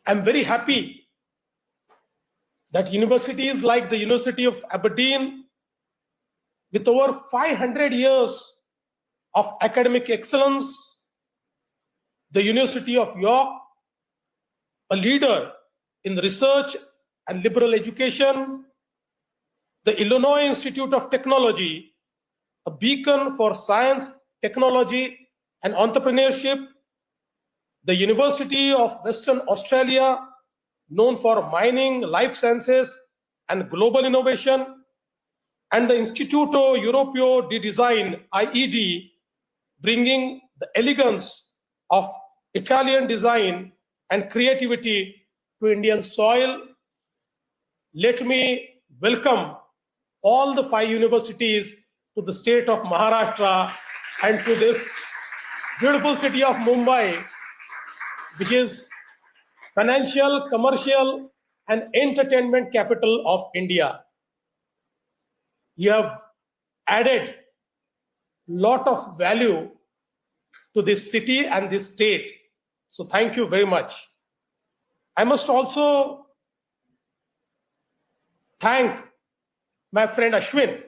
I'm very happy that universities like the University of Aberdeen, with over 500 years of academic excellence, the University of York, a leader in research and liberal education, the Illinois Institute of Technology, a beacon for science, technology, and entrepreneurship, the University of Western Australia, known for mining, life sciences, and global innovation, and the Istituto Europeo di Design, IED, bringing the elegance of Italian design and creativity to Indian soil. Let me welcome all the 5 universities to the state of Maharashtra and to this beautiful city of Mumbai, which is financial, commercial, and entertainment capital of India. You have added lot of value to this city and this state. So thank you very much. I must also thank my friend Ashwin,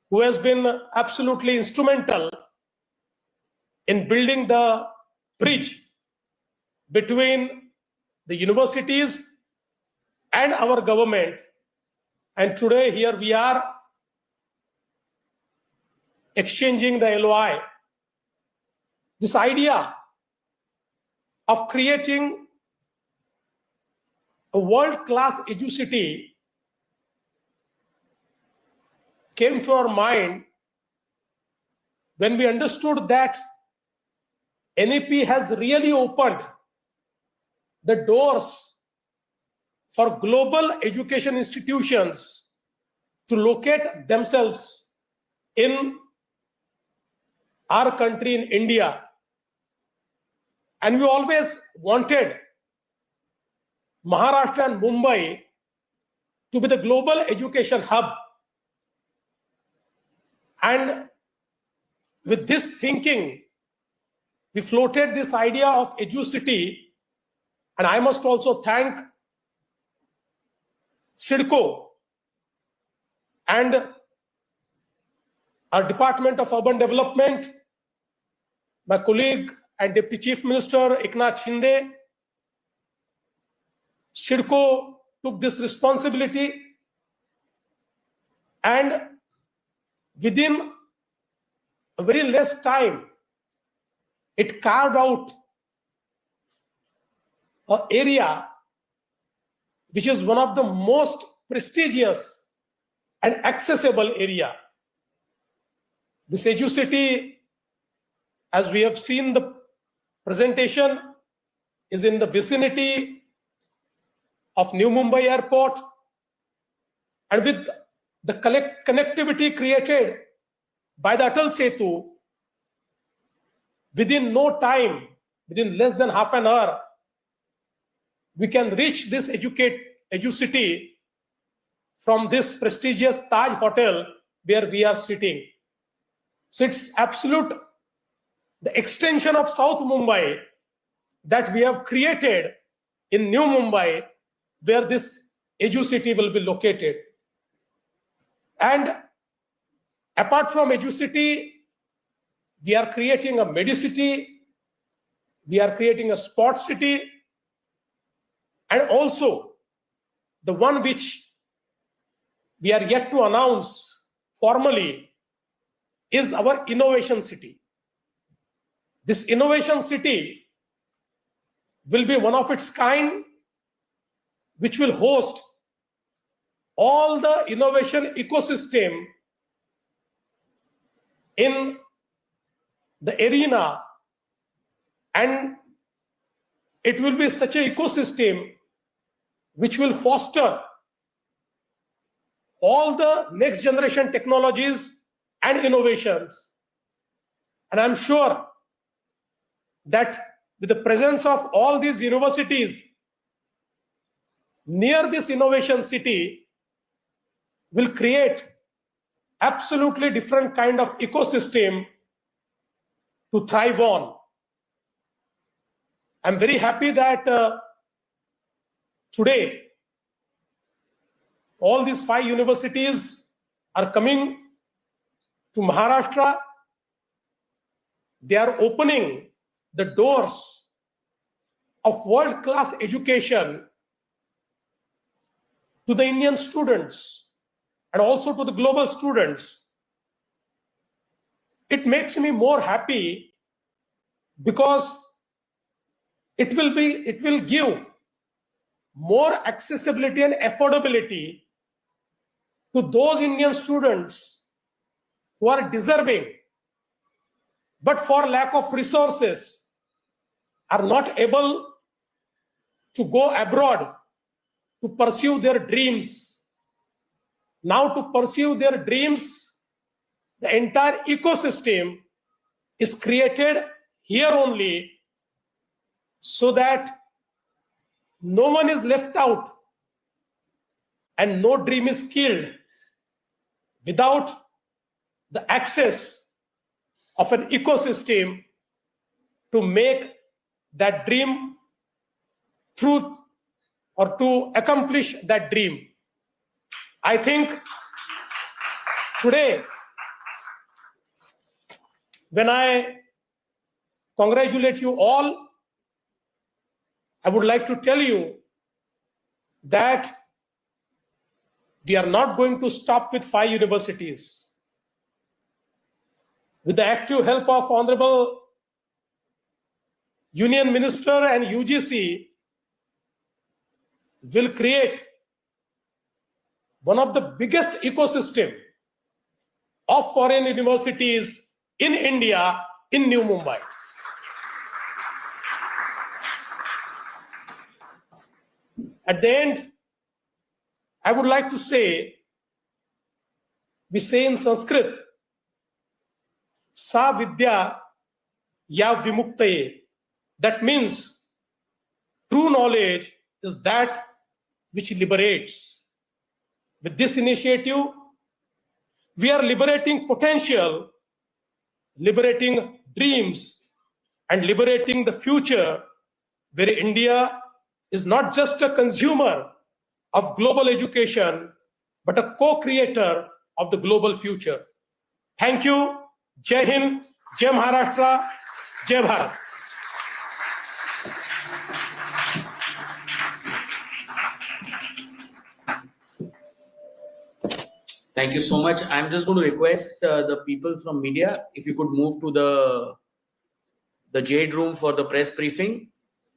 who has been absolutely instrumental in building the bridge between the universities and our government. And today here we are exchanging the LOI. This idea of creating a world-class EduCity came to our mind when we understood that NEP has really opened the doors for global education institutions to locate themselves in our country, in India. And we always wanted Maharashtra and Mumbai to be the global education hub. And with this thinking, we floated this idea of EduCity. And I must also thank CIDCO and our Department of Urban Development, my colleague and Deputy Chief Minister Eknath Shinde. CIDCO took this responsibility, and within a very less time, it carved out an area which is one of the most prestigious and accessible area. This EduCity, as we have seen the presentation, is in the vicinity of New Mumbai Airport, and with the connectivity created by the Atal Setu, within no time, within less than half an hour, we can reach this EduCity from this prestigious Taj Hotel where we are sitting. So it's absolute the extension of South Mumbai that we have created in New Mumbai, where this EduCity will be located. And apart from EduCity, we are creating a Medicity, we are creating a Sports City, and also the one which we are yet to announce formally is our Innovation City. This Innovation City will be one of its kind, which will host all the innovation ecosystem in the arena, and it will be such an ecosystem which will foster all the next generation technologies and innovations. And I'm sure that with the presence of all these universities near this Innovation City will create absolutely different kind of ecosystem to thrive on. I'm very happy that today all these 5 universities are coming to Maharashtra. They are opening the doors of world-class education to the Indian students and also to the global students. It makes me more happy because it will give more accessibility and affordability to those Indian students who are deserving, but for lack of resources are not able to go abroad to pursue their dreams. Now to pursue their dreams, the entire ecosystem is created here only so that no one is left out and no dream is killed without the access of an ecosystem to make that dream truth or to accomplish that dream. I think today, when I congratulate you all, I would like to tell you that we are not going to stop with 5 universities. With the active help of Honorable Union Minister and UGC, will create one of the biggest ecosystem of foreign universities in India, in New Mumbai. At the end, I would like to say, we say in Sanskrit, Sa Vidya Ya Vimuktaye. That means true knowledge is that which liberates. With this initiative, we are liberating potential, liberating dreams, and liberating the future where India is not just a consumer of global education, but a co-creator of the global future. Thank you. Jai Hind, Jai Maharashtra, Jai Bharat. Thank you so much. I'm just going to request the people from media, if you could move to the Jade room for the press briefing,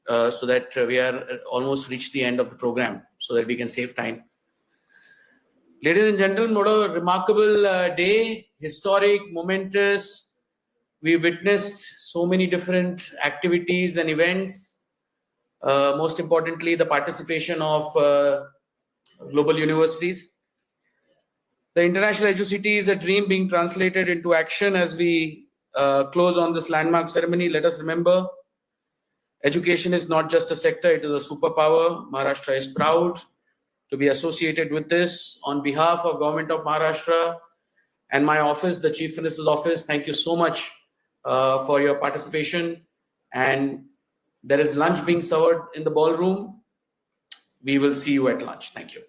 so that we are almost reached the end of the program, so that we can save time. Ladies and gentlemen, what a remarkable day, historic, momentous. We witnessed so many different activities and events. Most importantly, the participation of global universities. The International EduCity is a dream being translated into action. As we close on this landmark ceremony, let us remember, education is not just a sector, it is a superpower. Maharashtra is proud to be associated with this. On behalf of Government of Maharashtra and my office, the Chief Minister's office, thank you so much for your participation. And there is lunch being served in the ballroom. We will see you at lunch. Thank you.